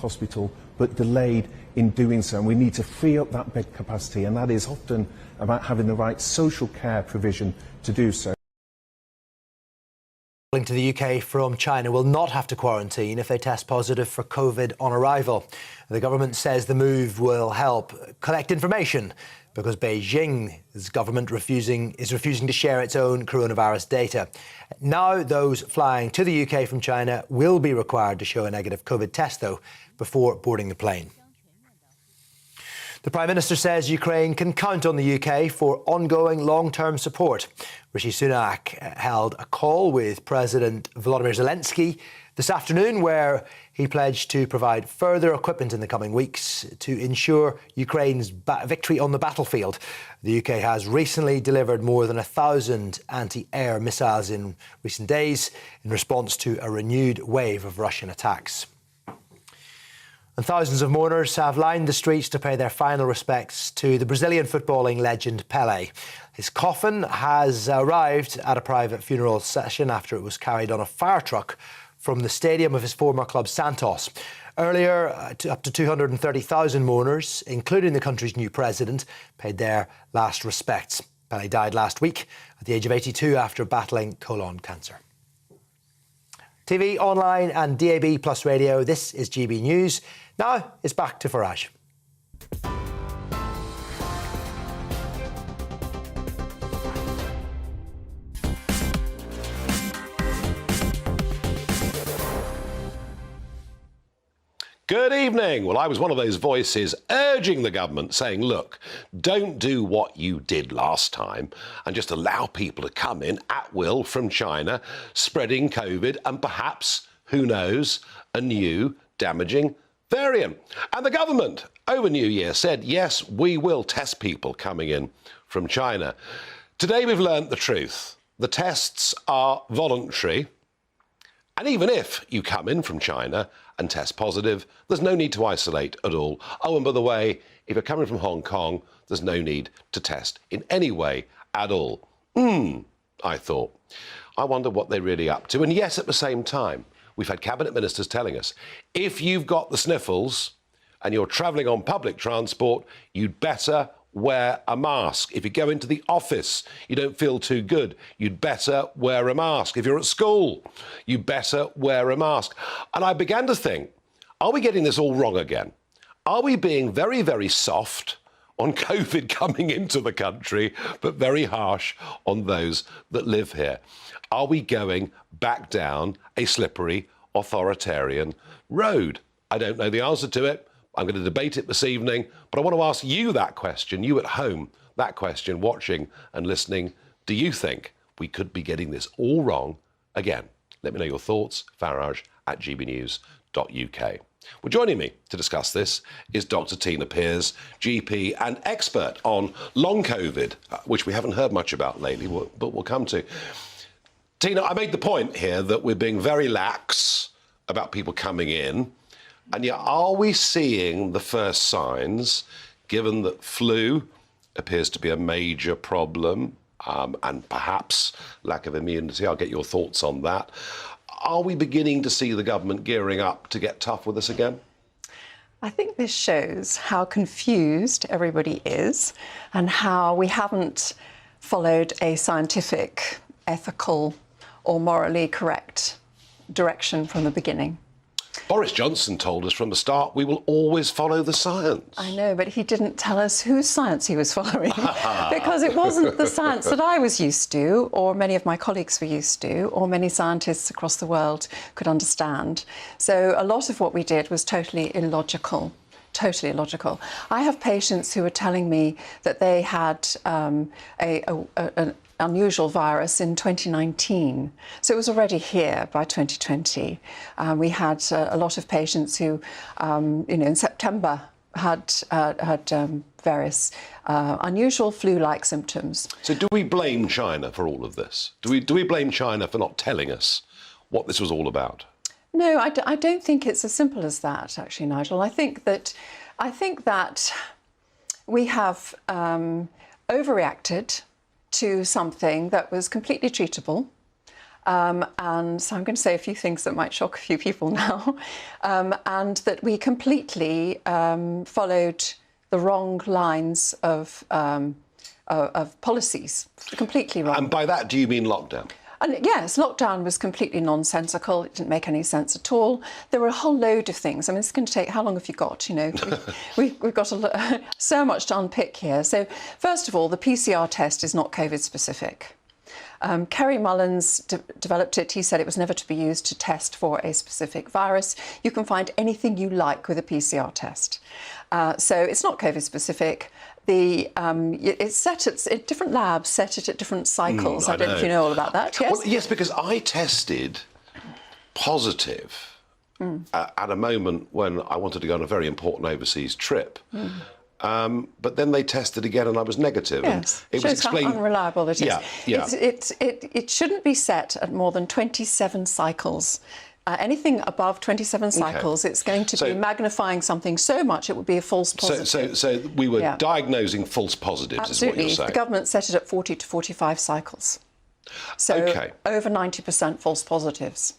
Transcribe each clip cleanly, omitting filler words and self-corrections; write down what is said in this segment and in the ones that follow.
hospital, but delayed in doing so. And we need to free up that bed capacity, and that is often about having the right social care provision to do so. Travelling to the UK from China will not have to quarantine if they test positive for COVID on arrival. The government says the move will help collect information because Beijing's government is refusing to share its own coronavirus data. Now those flying to the UK from China will be required to show a negative COVID test, though, before boarding the plane. The Prime Minister says Ukraine can count on the UK for ongoing long-term support. Rishi Sunak held a call with President Volodymyr Zelensky this afternoon where he pledged to provide further equipment in the coming weeks to ensure Ukraine's victory on the battlefield. The UK has recently delivered more than 1,000 anti-air missiles in recent days in response to a renewed wave of Russian attacks. And thousands of mourners have lined the streets to pay their final respects to the Brazilian footballing legend Pelé. His coffin has arrived at a private funeral session after it was carried on a fire truck from the stadium of his former club Santos. Earlier, up to 230,000 mourners, including the country's new president, paid their last respects. Pelé died last week at the age of 82 after battling colon cancer. TV, online and DAB plus radio, this is GB News. Now it's back to Farage. Good evening. Well, I was one of those voices urging the government, saying, look, don't do what you did last time and just allow people to come in at will from China, spreading COVID and perhaps, who knows, a new damaging variant. And the government over New Year said, yes, we will test people coming in from China. Today we've learnt the truth. The tests are voluntary. And even if you come in from China and test positive, there's no need to isolate at all. Oh, and by the way, if you're coming from Hong Kong, there's no need to test in any way at all. I thought. I wonder what they're really up to. And yes, at the same time, we've had cabinet ministers telling us, if you've got the sniffles and you're travelling on public transport, you'd better wear a mask. If you go into the office, you don't feel too good, you'd better wear a mask. If you're at school, you better wear a mask. And I began to think, are we getting this all wrong again? Are we being very, very soft on COVID coming into the country, but very harsh on those that live here? Are we going back down a slippery, authoritarian road? I don't know the answer to it. I'm going to debate it this evening, but I want to ask you that question, you at home, that question, watching and listening. Do you think we could be getting this all wrong again? Let me know your thoughts, farage@gbnews.uk. Well, joining me to discuss this is Dr. Tina Pearce, GP and expert on long COVID, which we haven't heard much about lately, but we'll come to. Tina, I made the point here that we're being very lax about people coming in. And yet, are we seeing the first signs, given that flu appears to be a major problem and perhaps lack of immunity? I'll get your thoughts on that. Are we beginning to see the government gearing up to get tough with us again? I think this shows how confused everybody is and how we haven't followed a scientific, ethical or morally correct direction from the beginning. Boris Johnson told us from the start, we will always follow the science. I know, but he didn't tell us whose science he was following, because it wasn't the science that I was used to, or many of my colleagues were used to, or many scientists across the world could understand. So a lot of what we did was totally illogical. Totally illogical. I have patients who are telling me that they had an unusual virus in 2019. So it was already here by 2020. We had a lot of patients who, in September had various unusual flu-like symptoms. So do we blame China for all of this? Do we blame China for not telling us what this was all about? No, I don't think it's as simple as that, actually, Nigel. I think that we have overreacted to something that was completely treatable And so I'm going to say a few things that might shock a few people now, and that we completely followed the wrong lines of policies, completely wrong. And by that, do you mean lockdown? And yes, lockdown was completely nonsensical. It didn't make any sense at all. There were a whole load of things. I mean, it's going to take, how long have you got? You know, we've got so much to unpick here. So first of all, the PCR test is not COVID specific. Kerry Mullins developed it. He said it was never to be used to test for a specific virus. You can find anything you like with a PCR test. So it's not COVID specific. It's set at different labs, set it at different cycles. I don't know if you know all about that. Yes. Well, yes, because I tested positive at a moment when I wanted to go on a very important overseas trip. But then they tested again and I was negative. Yes, and it was explained how unreliable it is. Yeah. It shouldn't be set at more than 27 cycles. Anything above 27 cycles, it's going to be magnifying something so much it would be a false positive. So we were diagnosing false positives, Absolutely. Is what you're saying. The government set it at 40 to 45 cycles. So over 90% false positives.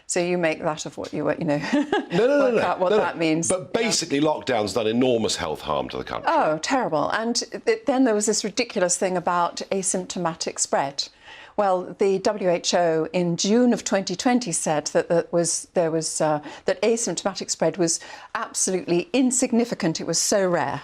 So you make that of what you were, work out what that means. But basically, lockdown's done enormous health harm to the country. Oh, terrible. And then there was this ridiculous thing about asymptomatic spread. Well, the WHO in June of 2020 said that that asymptomatic spread was absolutely insignificant. It was so rare.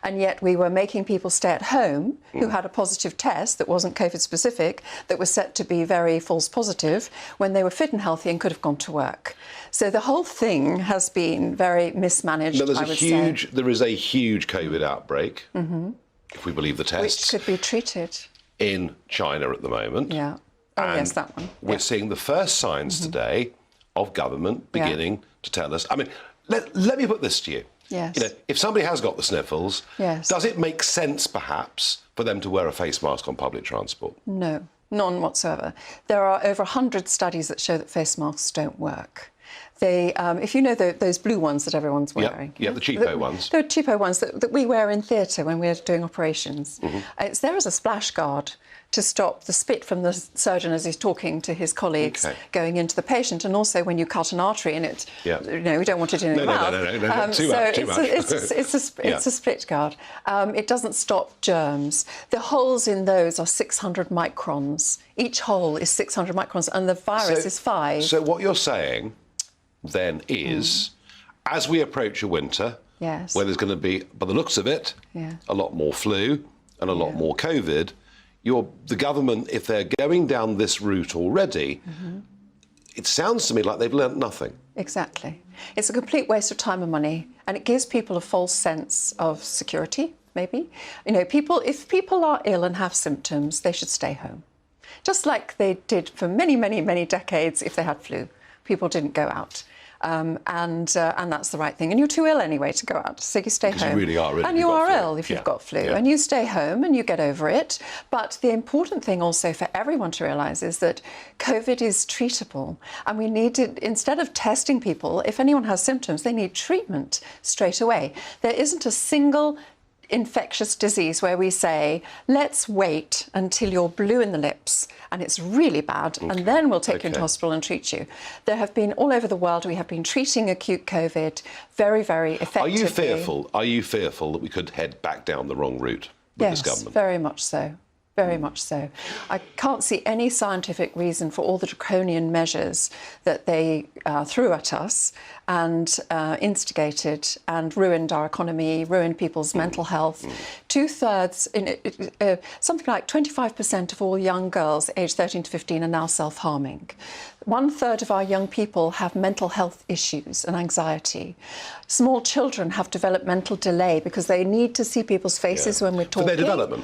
And yet we were making people stay at home who had a positive test that wasn't COVID specific, that was set to be very false positive, when they were fit and healthy and could have gone to work. So the whole thing has been very mismanaged, There is a huge COVID outbreak, if we believe the tests. Which could be treated. In China at the moment. Yeah. Oh, and yes, that one. We're seeing the first signs today of government beginning to tell us. I mean, let me put this to you. Yes. If somebody has got the sniffles, does it make sense, perhaps, for them to wear a face mask on public transport? No, none whatsoever. There are over 100 studies that show that face masks don't work. They, if you know those blue ones that everyone's wearing. Yeah, the cheapo ones. The cheapo ones that we wear in theatre when we're doing operations. It's there as a splash guard to stop the spit from the surgeon as he's talking to his colleagues going into the patient, and also when you cut an artery in it, we don't want it in your mouth. No, too much. It's a split guard. It doesn't stop germs. The holes in those are 600 microns. Each hole is 600 microns, and the virus is 5. So what you're saying then is, as we approach a winter, where there's going to be, by the looks of it, a lot more flu and a lot more COVID, the government, if they're going down this route already, it sounds to me like they've learnt nothing. Exactly. It's a complete waste of time and money, and it gives people a false sense of security, maybe. If people are ill and have symptoms, they should stay home. Just like they did for many, many, many decades if they had flu. People didn't go out. And that's the right thing. And you're too ill anyway to go out, so you stay home. Because you really are ill. And you are ill if you've got flu. And you stay home and you get over it. But the important thing also for everyone to realise is that COVID is treatable. And we need to, instead of testing people, if anyone has symptoms, they need treatment straight away. There isn't a single infectious disease where we say, let's wait until you're blue in the lips and it's really bad, and then we'll take you into hospital and treat you. There have been, all over the world, we have been treating acute COVID very, very effectively. Are you fearful that we could head back down the wrong route with this government? Yes, very much so. Very much so. I can't see any scientific reason for all the draconian measures that they threw at us and instigated and ruined our economy, ruined people's mental health. Two-thirds, something like 25% of all young girls aged 13 to 15 are now self-harming. 1/3 of our young people have mental health issues and anxiety. Small children have developmental delay because they need to see people's faces when we're talking. For their development,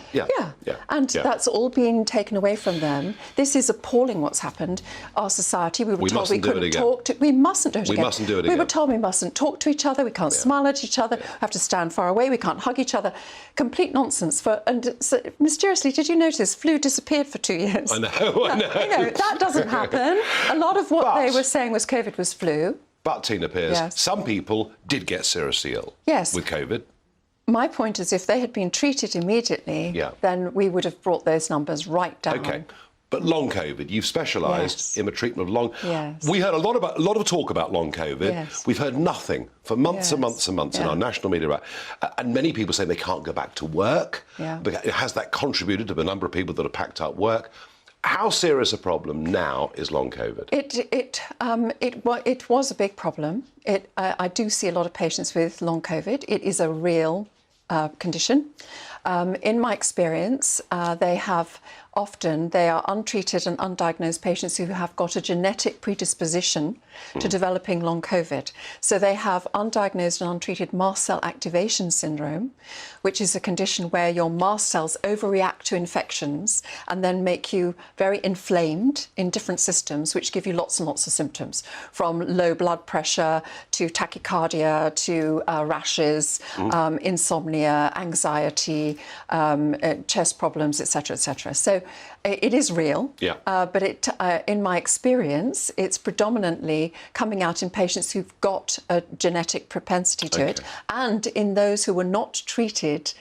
And that's all being taken away from them. This is appalling what's happened. Our society, we were told we couldn't talk to... We mustn't do it again. We mustn't do it again. We were told we mustn't talk to each other, we can't smile at each other, we have to stand far away, we can't hug each other. Complete nonsense. And so, mysteriously, did you notice flu disappeared for 2 years? I know. That doesn't happen. A lot of what they were saying was COVID was flu. But, Tina Pearce, some people did get seriously ill with COVID. My point is, if they had been treated immediately, then we would have brought those numbers right down. OK. But long COVID, you've specialised Yes. in the treatment of long. Yes. We heard a lot of talk about long COVID. Yes. We've heard nothing for months and Yes. months and months in Yeah. our national media about, and many people say they can't go back to work. Yeah. Has that contributed to the number of people that have packed up work? How serious a problem now is long COVID? It was a big problem. I do see a lot of patients with long COVID. It is a real condition. In my experience, they are untreated and undiagnosed patients who have got a genetic predisposition to developing long COVID. So they have undiagnosed and untreated mast cell activation syndrome, which is a condition where your mast cells overreact to infections and then make you very inflamed in different systems, which give you lots and lots of symptoms, from low blood pressure to tachycardia to rashes, insomnia, anxiety, chest problems, etc., etc. So it is real, Yeah. but in my experience, it's predominantly coming out in patients who've got a genetic propensity to it, and in those who were not treated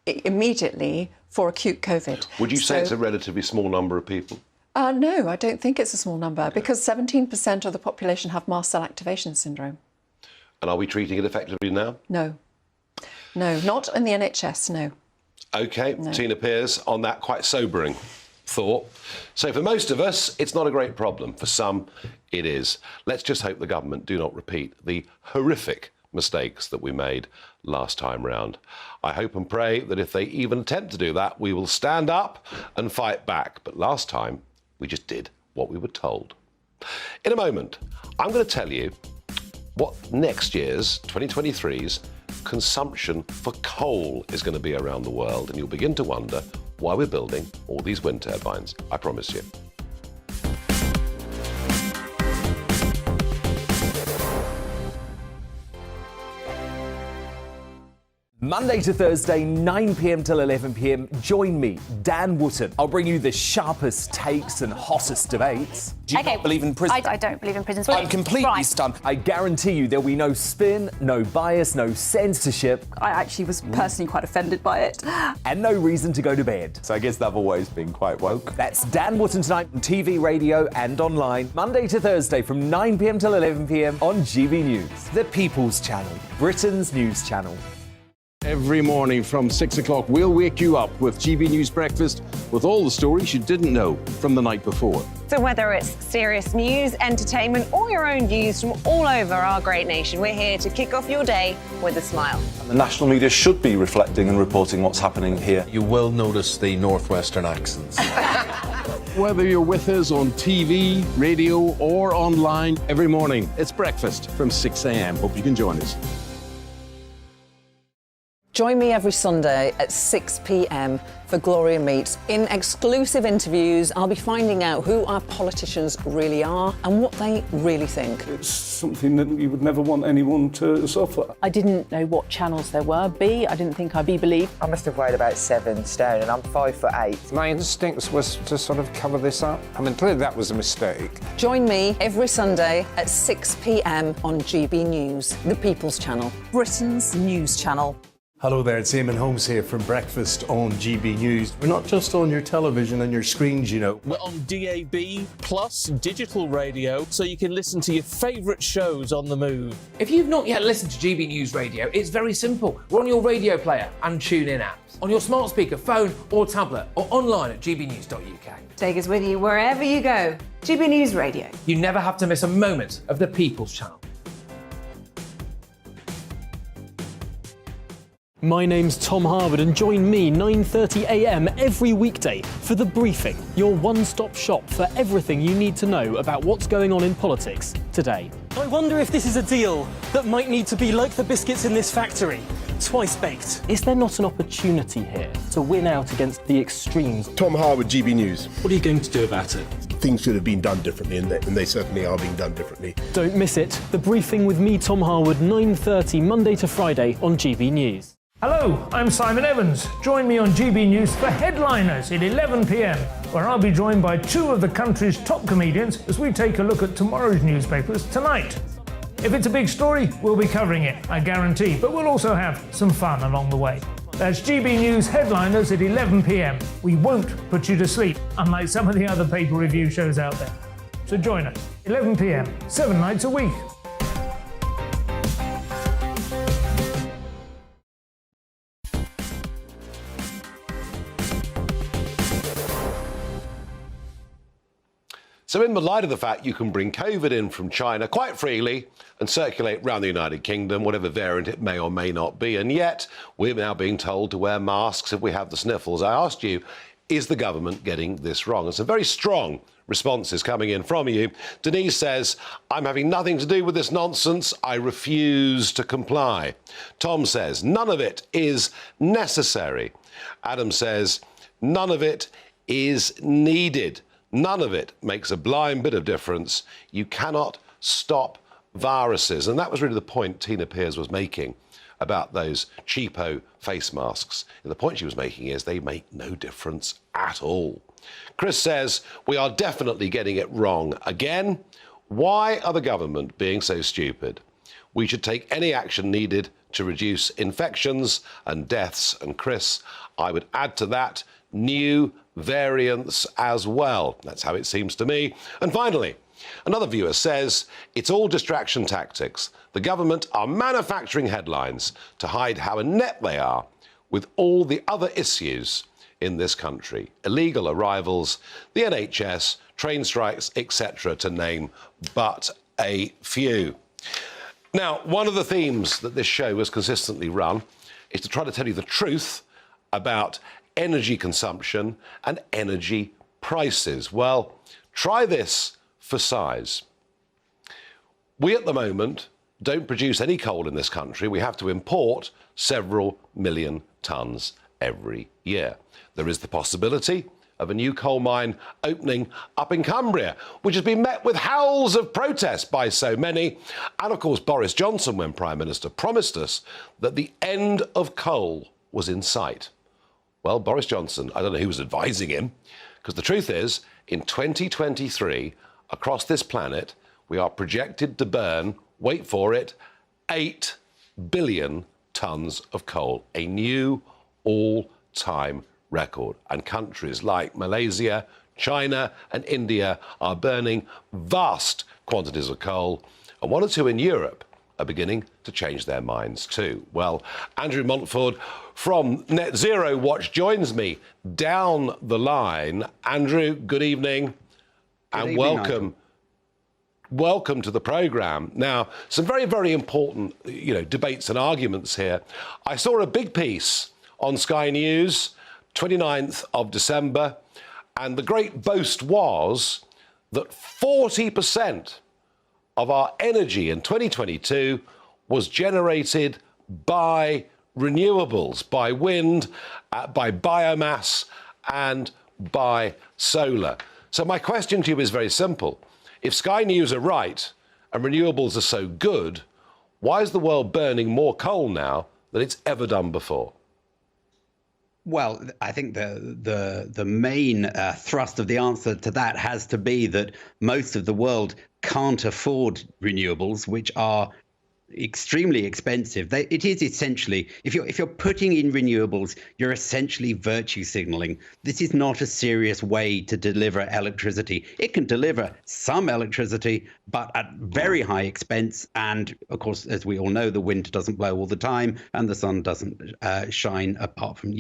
immediately for acute COVID. Would you say it's a relatively small number of people? No, I don't think it's a small number, because 17% of the population have mast cell activation syndrome. And are we treating it effectively now? No, not in the NHS, no. OK, Tina Pearce, on that quite sobering thought. So for most of us, it's not a great problem. For some, it is. Let's just hope the government do not repeat the horrific mistakes that we made last time round. I hope and pray that if they even attempt to do that, we will stand up and fight back. But last time, we just did what we were told. In a moment, I'm going to tell you what next year's, 2023's, consumption for coal is going to be around the world, and you'll begin to wonder why we're building all these wind turbines. I promise you. Monday to Thursday, 9 p.m. till 11 p.m. Join me, Dan Wootton. I'll bring you the sharpest takes and hottest debates. Do you not believe in prisons? I don't believe in prisons. I'm completely stunned. I guarantee you there'll be no spin, no bias, no censorship. I actually was personally quite offended by it. And no reason to go to bed. So I guess they've always been quite woke. That's Dan Wootton tonight on TV, radio and online. Monday to Thursday from 9 p.m. till 11 p.m. on GB News. The People's Channel, Britain's news channel. Every morning from 6 o'clock, we'll wake you up with GB News Breakfast with all the stories you didn't know from the night before. So whether it's serious news, entertainment, or your own views from all over our great nation, we're here to kick off your day with a smile. The national media should be reflecting and reporting what's happening here. You will notice the northwestern accents. Whether you're with us on TV, radio, or online, every morning, it's breakfast from 6 a.m. Hope you can join us. Join me every Sunday at 6 p.m. for Gloria Meets. In exclusive interviews, I'll be finding out who our politicians really are and what they really think. It's something that you would never want anyone to suffer. I didn't know what channels there were. I didn't think I'd be believed. I must have weighed about 7 stone and I'm 5'8". My instinct was to sort of cover this up. I mean, clearly that was a mistake. Join me every Sunday at 6 p.m. on GB News, the People's Channel, Britain's news channel. Hello there, it's Eamon Holmes here from Breakfast on GB News. We're not just on your television and your screens, you know. We're on DAB plus digital radio, so you can listen to your favourite shows on the move. If you've not yet listened to GB News Radio, it's very simple. We're on your radio player and TuneIn apps, on your smart speaker, phone or tablet, or online at gbnews.uk. Take us with you wherever you go. GB News Radio. You never have to miss a moment of the People's Channel. My name's Tom Harwood and join me 9:30 a.m. every weekday for The Briefing, your one-stop shop for everything you need to know about what's going on in politics today. I wonder if this is a deal that might need to be like the biscuits in this factory, twice baked. Is there not an opportunity here to win out against the extremes? Tom Harwood, GB News. What are you going to do about it? Things should have been done differently, and they certainly are being done differently. Don't miss it. The Briefing with me, Tom Harwood, 9:30 Monday to Friday on GB News. Hello, I'm Simon Evans. Join me on GB News for Headliners at 11 p.m, where I'll be joined by two of the country's top comedians as we take a look at tomorrow's newspapers tonight. If it's a big story, we'll be covering it, I guarantee, but we'll also have some fun along the way. That's GB News headliners at 11 p.m. We won't put you to sleep, unlike some of the other paper review shows out there. So join us, 11 p.m, 7 nights a week. So in the light of the fact you can bring COVID in from China quite freely and circulate around the United Kingdom, whatever variant it may or may not be, and yet we're now being told to wear masks if we have the sniffles. I asked you, is the government getting this wrong? And some very strong responses coming in from you. Denise says, I'm having nothing to do with this nonsense. I refuse to comply. Tom says, none of it is necessary. Adam says, none of it is needed. None of it makes a blind bit of difference. You cannot stop viruses. And that was really the point Tina Pearce was making about those cheapo face masks. And the point she was making is they make no difference at all. Chris says, we are definitely getting it wrong again. Why are the government being so stupid? We should take any action needed to reduce infections and deaths. And Chris, I would add to that new variants as well. That's how it seems to me. And finally, another viewer says, it's all distraction tactics. The government are manufacturing headlines to hide how inept they are with all the other issues in this country. Illegal arrivals, the NHS, train strikes, etc., to name but a few. Now, one of the themes that this show has consistently run is to try to tell you the truth about energy consumption and energy prices. Well, try this for size. We at the moment don't produce any coal in this country. We have to import several million tonnes every year. There is the possibility of a new coal mine opening up in Cumbria, which has been met with howls of protest by so many. And of course, Boris Johnson, when Prime Minister, promised us that the end of coal was in sight. Well, Boris Johnson, I don't know who was advising him, because the truth is, in 2023, across this planet, we are projected to burn, wait for it, 8 billion tonnes of coal, a new all-time record. And countries like Malaysia, China and India are burning vast quantities of coal, and one or two in Europe are beginning to change their minds too. Well, Andrew Montford from Net Zero Watch joins me down the line. Andrew, good evening and welcome. Welcome to the programme. Now, some very, very important, debates and arguments here. I saw a big piece on Sky News, 29th of December, and the great boast was that 40% of our energy in 2022 was generated by renewables, by wind, by biomass, and by solar. So my question to you is very simple. If Sky News are right and renewables are so good, why is the world burning more coal now than it's ever done before? Well, I think the main thrust of the answer to that has to be that most of the world can't afford renewables, which are extremely expensive. It is essentially, if you're putting in renewables, you're essentially virtue signaling. This is not a serious way to deliver electricity. It can deliver some electricity, but at very high expense. And of course, as we all know, the wind doesn't blow all the time and the sun doesn't shine apart from,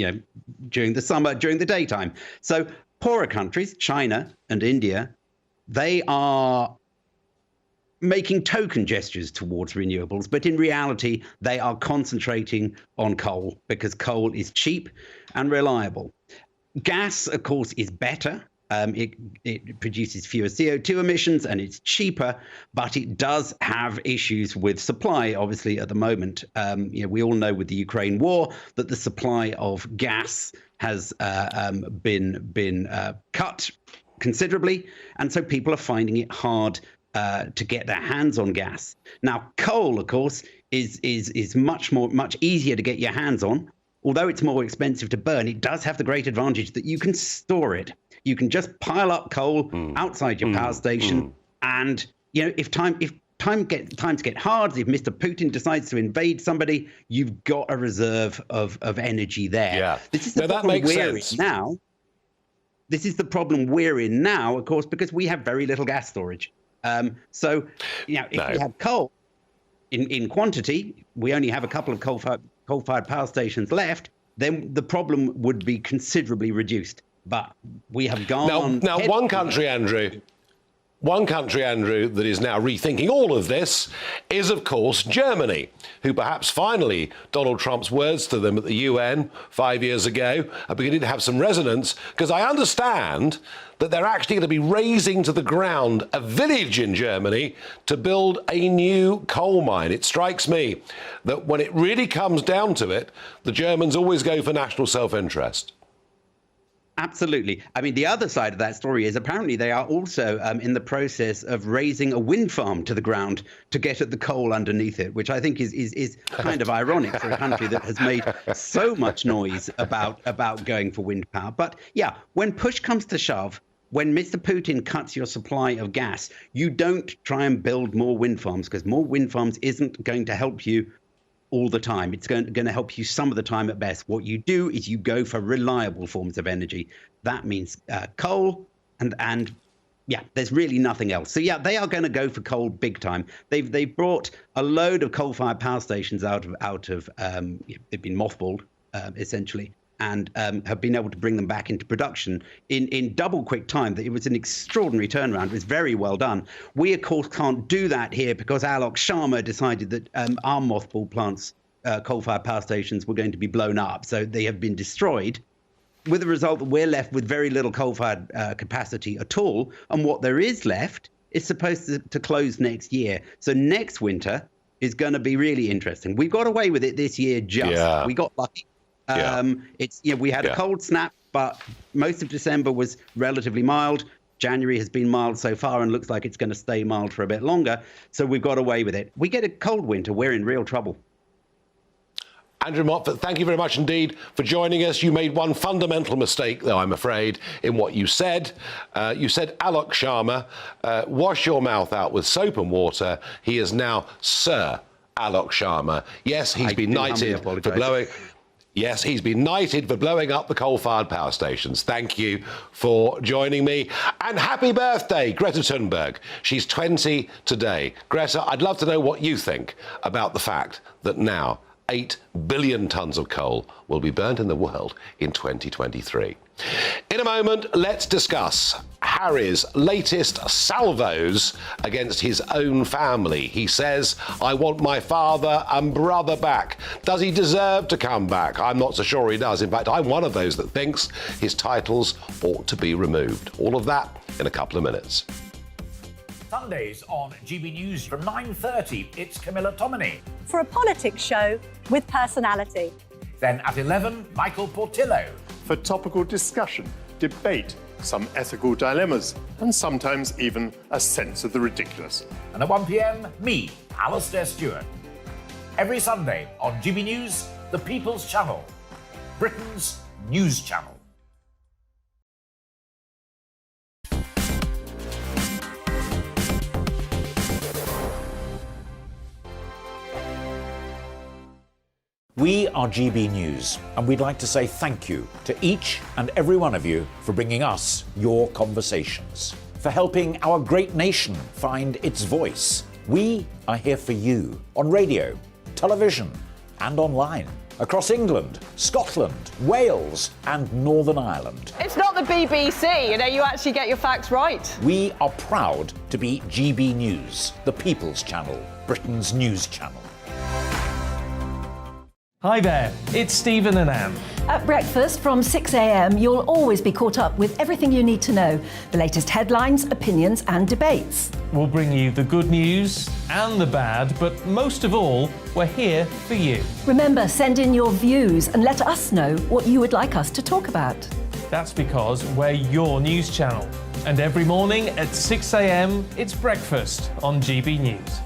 during the summer, during the daytime. So poorer countries, China and India, they are making token gestures towards renewables, but in reality, they are concentrating on coal because coal is cheap and reliable. Gas, of course, is better. It produces fewer CO2 emissions and it's cheaper, but it does have issues with supply, obviously, at the moment. We all know with the Ukraine war that the supply of gas has been cut considerably, and so people are finding it hard to get their hands on gas. Now, coal, of course, is much easier to get your hands on. Although it's more expensive to burn, it does have the great advantage that you can store it. You can just pile up coal outside your power station, and if times get hard, if Mr. Putin decides to invade somebody, you've got a reserve of energy there. Yeah. This is the problem we're in now. This is the problem we're in now, of course, because we have very little gas storage. So, if we have coal in quantity, we only have a couple of coal-fired power stations left, then the problem would be considerably reduced. But we have gone... Now, one country, Andrew, that is now rethinking all of this is, of course, Germany, who perhaps finally, Donald Trump's words to them at the UN 5 years ago are beginning to have some resonance, because I understand that they're actually going to be razing to the ground a village in Germany to build a new coal mine. It strikes me that when it really comes down to it, the Germans always go for national self-interest. Absolutely. I mean, the other side of that story is apparently they are also in the process of raising a wind farm to the ground to get at the coal underneath it, which I think is kind of ironic for a country that has made so much noise about going for wind power. But yeah, when push comes to shove, when Mr. Putin cuts your supply of gas, you don't try and build more wind farms, because more wind farms isn't going to help you all the time. It's going to help you some of the time at best. What you do is you go for reliable forms of energy. That means coal and yeah, there's really nothing else. So yeah, they are going to go for coal big time. They've brought a load of coal-fired power stations out of they've been mothballed essentially, and have been able to bring them back into production in double quick time. It was an extraordinary turnaround. It was very well done. We, of course, can't do that here because Alok Sharma decided that our mothball plants, coal-fired power stations, were going to be blown up. So they have been destroyed, with the result that we're left with very little coal-fired capacity at all. And what there is left is supposed to close next year. So next winter is going to be really interesting. We got away with it this year we got lucky. We had a cold snap, but most of December was relatively mild. January has been mild so far and looks like it's going to stay mild for a bit longer. So we've got away with it. We get a cold winter, we're in real trouble. Andrew Motford, thank you very much indeed for joining us. You made one fundamental mistake, though, I'm afraid, in what you said. You said Alok Sharma, wash your mouth out with soap and water. He is now Sir Alok Sharma. Yes, he's been knighted for blowing... Yes, he's been knighted for blowing up the coal-fired power stations. Thank you for joining me. And happy birthday, Greta Thunberg. She's 20 today. Greta, I'd love to know what you think about the fact that now 8 billion tonnes of coal will be burnt in the world in 2023. In a moment, let's discuss Harry's latest salvos against his own family. He says, I want my father and brother back. Does he deserve to come back? I'm not so sure he does. In fact, I'm one of those that thinks his titles ought to be removed. All of that in a couple of minutes. Sundays on GB News from 9:30, it's Camilla Tominey. For a politics show with personality. Then at 11, Michael Portillo. For topical discussion, debate, some ethical dilemmas, and sometimes even a sense of the ridiculous. And at 1 p.m, me, Alistair Stewart. Every Sunday on GB News, the People's Channel, Britain's news channel. We are GB News, and we'd like to say thank you to each and every one of you for bringing us your conversations, for helping our great nation find its voice. We are here for you on radio, television, and online, across England, Scotland, Wales, and Northern Ireland. It's not the BBC, you actually get your facts right. We are proud to be GB News, the People's Channel, Britain's news channel. Hi there, it's Stephen and Anne. At breakfast from 6 a.m, you'll always be caught up with everything you need to know, the latest headlines, opinions and debates. We'll bring you the good news and the bad, but most of all, we're here for you. Remember, send in your views and let us know what you would like us to talk about. That's because we're your news channel. And every morning at 6 a.m, it's breakfast on GB News.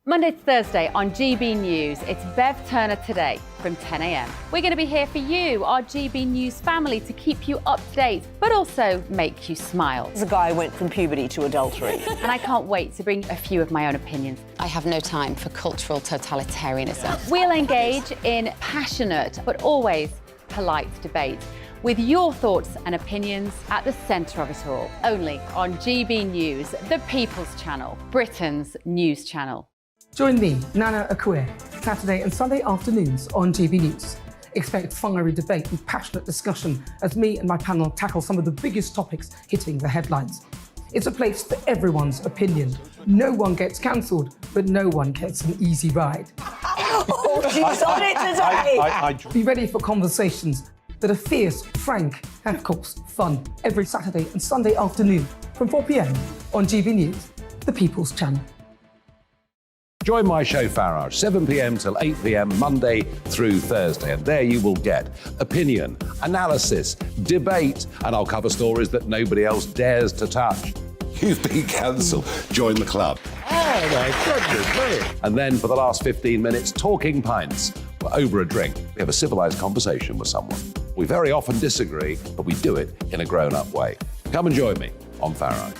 Monday to Thursday on GB News, it's Bev Turner Today from 10 a.m. We're going to be here for you, our GB News family, to keep you up to date, but also make you smile. As a guy went from puberty to adultery. And I can't wait to bring a few of my own opinions. I have no time for cultural totalitarianism. We'll engage in passionate, but always polite debate, with your thoughts and opinions at the centre of it all. Only on GB News, the People's Channel, Britain's news channel. Join me, Nana Akue, Saturday and Sunday afternoons on GB News. Expect fiery debate and passionate discussion as me and my panel tackle some of the biggest topics hitting the headlines. It's a place for everyone's opinion. No one gets cancelled, but no one gets an easy ride. Oh, she's on it today! Be ready for conversations that are fierce, frank, and of course, fun. Every Saturday and Sunday afternoon from 4 p.m. on GB News, the People's Channel. Join my show Farage, 7 p.m. till 8 p.m. Monday through Thursday, and there you will get opinion, analysis, debate, and I'll cover stories that nobody else dares to touch. You've been cancelled. Join the club. Oh my goodness me. And then for the last 15 minutes, talking pints. We're over a drink. We have a civilised conversation with someone. We very often disagree, but we do it in a grown-up way. Come and join me on Farage.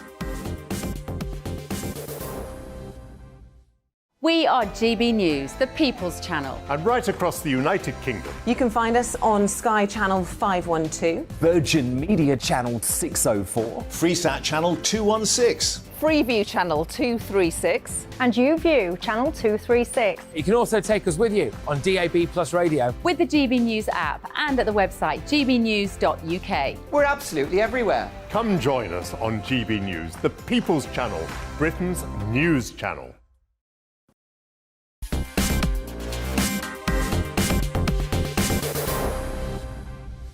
We are GB News, the People's Channel. And right across the United Kingdom. You can find us on Sky Channel 512. Virgin Media Channel 604. Freesat Channel 216. Freeview Channel 236. And YouView Channel 236. You can also take us with you on DAB Plus Radio. With the GB News app and at the website gbnews.uk. We're absolutely everywhere. Come join us on GB News, the People's Channel, Britain's news channel.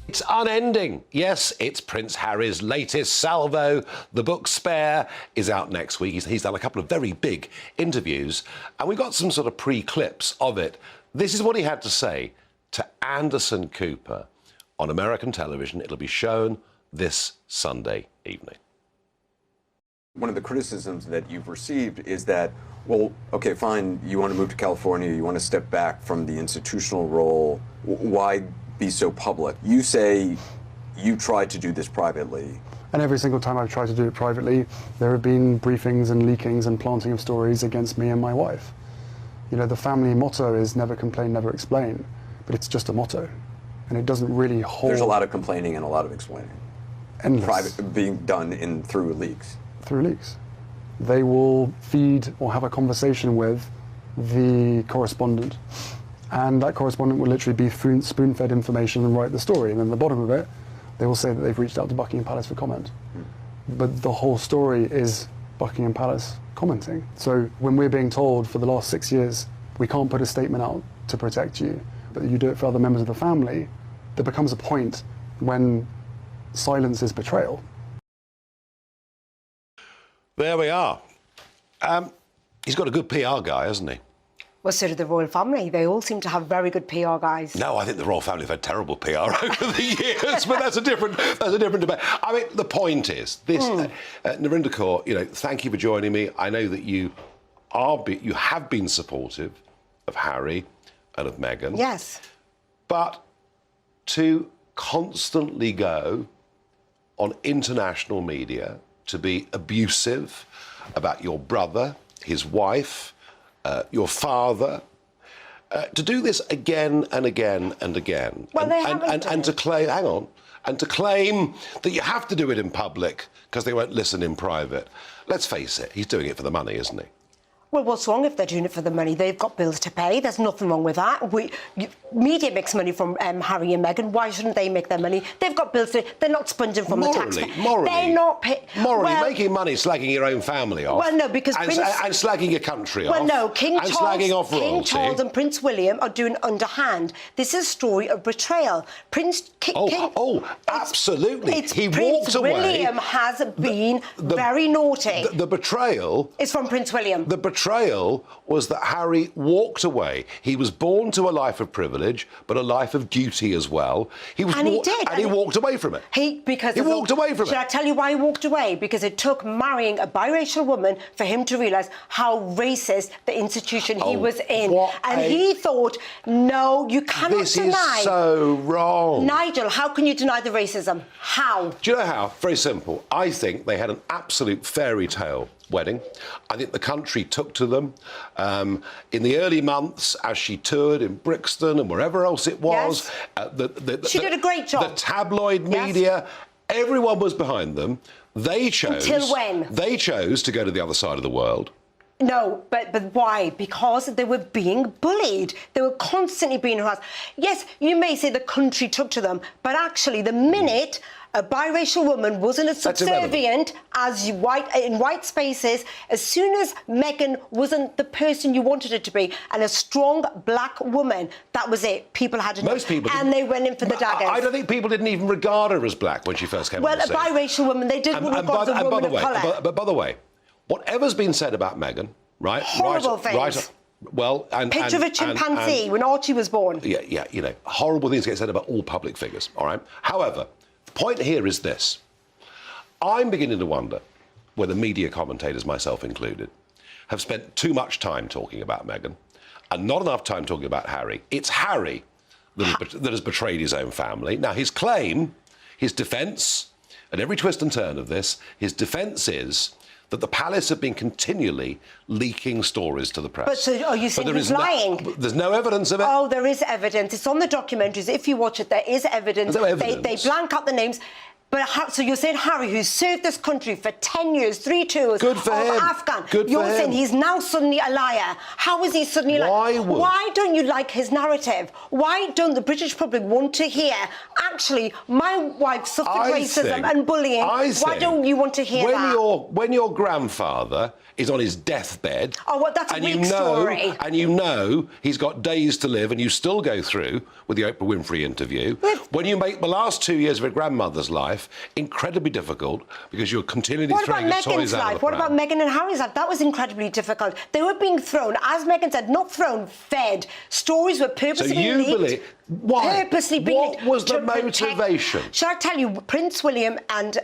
It's unending. Yes, it's Prince Harry's latest salvo. The book Spare is out next week. He's done a couple of very big interviews, and we've got some sort of pre-clips of it. This is what he had to say to Anderson Cooper on American television. It'll be shown this Sunday evening. One of the criticisms that you've received is that, well, okay, fine, you want to move to California, you want to step back from the institutional role. Why be so public? You say you tried to do this privately. And every single time I've tried to do it privately, there have been briefings and leakings and planting of stories against me and my wife. You know, the family motto is never complain, never explain, but it's just a motto. And it doesn't really hold. There's a lot of complaining and a lot of explaining. Endless. Private, being done through leaks. Through leaks. They will feed or have a conversation with the correspondent. And that correspondent will literally be spoon-fed information and write the story. And then at the bottom of it, they will say that they've reached out to Buckingham Palace for comment. But the whole story is Buckingham Palace commenting. So when we're being told for the last 6 years, we can't put a statement out to protect you, but you do it for other members of the family, there becomes a point when silence is betrayal. There we are. He's got a good PR guy, hasn't he? Well, so did the royal family. They all seem to have very good PR guys. No, I think the royal family have had terrible PR over the years, but that's a different debate. I mean, the point is this: Narinder Kaur, you know, thank you for joining me. I know that you have been supportive of Harry and of Meghan. Yes. But to constantly go on international media to be abusive about your brother, his wife, your father, to do this again and again and again, well, and to claim, hang on, and to claim that you have to do it in public because they won't listen in private. Let's face it, he's doing it for the money, isn't he? Well, what's wrong if they're doing it for the money? They've got bills to pay. There's nothing wrong with that. Media makes money from Harry and Meghan. Why shouldn't they make their money? They've got bills to. They're not sponging from the taxpayer. They're not making money, slagging your own family off. Well, no, because and slagging your country off. Well, no, King Charles Charles and Prince William are doing underhand. This is a story of betrayal. Absolutely. He Prince walked away. William has been very naughty. The betrayal is from Prince William. The betrayal betrayal was that Harry walked away. He was born to a life of privilege, but a life of duty as well. He was, and he did. And he walked away from it. He walked away from it. Should I tell you why he walked away? Because it took marrying a biracial woman for him to realise how racist the institution he was in. And he thought, no, you cannot deny. This is so wrong. Nigel, how can you deny the racism? How? Do you know how? Very simple. I think they had an absolute fairy tale wedding. I think the country took to them. In the early months, as she toured in Brixton and wherever else it was, she did a great job. The tabloid media, everyone was behind them. They chose. Until when? They chose to go to the other side of the world. No, but why? Because they were being bullied. They were constantly being harassed. Yes, you may say the country took to them, but actually the minute a biracial woman wasn't as subservient as in white spaces, as soon as Meghan wasn't the person you wanted her to be, and a strong black woman, that was it. People had enough. Most people and they went in for the daggers. I don't think people didn't even regard her as black when she first came on the scene. Well, a biracial woman, they didn't regard the woman of colour. But by the way, whatever's been said about Meghan, right? Horrible things. Well, picture of a chimpanzee when Archie was born. Yeah, you know, horrible things get said about all public figures, all right? However, the point here is this. I'm beginning to wonder whether media commentators, myself included, have spent too much time talking about Meghan and not enough time talking about Harry. It's Harry that has betrayed his own family. Now, his claim, his defence, at every twist and turn of this, his defence is that the palace have been continually leaking stories to the press. But so are you saying he's lying? There's no evidence of it. Oh, there is evidence. It's on the documentaries. If you watch it, there is evidence. There's no evidence. They blank out the names. But so you're saying Harry, who's served this country for 10 years, 3 tours of Afghan, you're saying he's now suddenly a liar. How is he suddenly a liar? Why don't you like his narrative? Why don't the British public want to hear, actually, my wife suffered racism and bullying? Why don't you want to hear that? When your grandfather is on his deathbed, that's a weak story. And you know he's got days to live, and you still go through with the Oprah Winfrey interview, when you make the last 2 years of your grandmother's life incredibly difficult because you're continually throwing your toys out of the pram. What about Meghan and Harry's life? That was incredibly difficult. They were being thrown, as Meghan said, not thrown, fed. Stories were purposely leaked. Why? Purposely being What was the motivation? Shall I tell you, Prince William and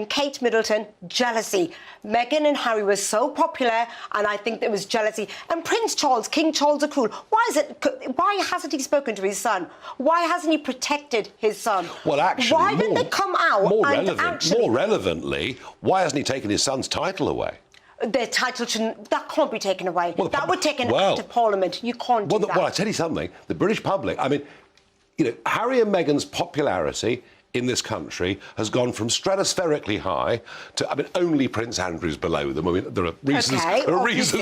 Kate Middleton, jealousy. Meghan and Harry were so popular, and I think there was jealousy. And Prince Charles, King Charles the Cruel, why hasn't he spoken to his son? Why hasn't he protected his son? Well, actually, why didn't they come out more relevantly, why hasn't he taken his son's title away? Their title that can't be taken away. That would take an act of Parliament. You can't do that. Well, I tell you something. The British public, I mean, you know, Harry and Meghan's popularity in this country has gone from stratospherically high to, I mean, only Prince Andrew's below them. I mean, there are reasons,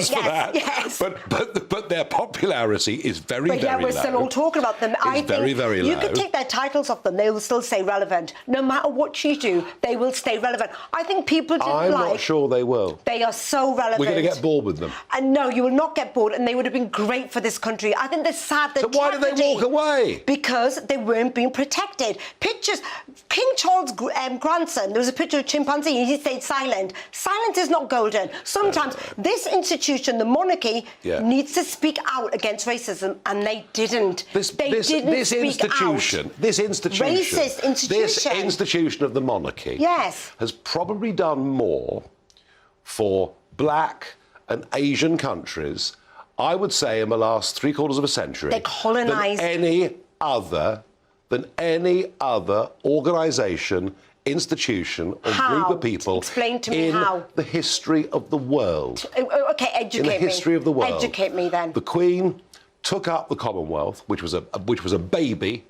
for that. Yes. But their popularity is very, very low. But yeah, we're still all talking about them. I think very, very low. You could take their titles off them, they will still stay relevant. No matter what you do, they will stay relevant. I think people I'm not sure they will. They are so relevant. We're going to get bored with them. And no, you will not get bored, and they would have been great for this country. I think they're sad. So why did they walk away? Because they weren't being protected. Pictures, King Charles' grandson, there was a picture of a chimpanzee, and he stayed silent. Silence is not golden. Sometimes this institution, the monarchy, needs to speak out against racism, and they didn't. This institution, racist institution, this institution of the monarchy, has probably done more for black and Asian countries, I would say, in the last 3/4 of a century. They colonised than any other organisation, institution, or group of people Explain to me in the history of the world. Okay, educate me. In the history of the world. Educate me then. The Queen took up the Commonwealth, which was a baby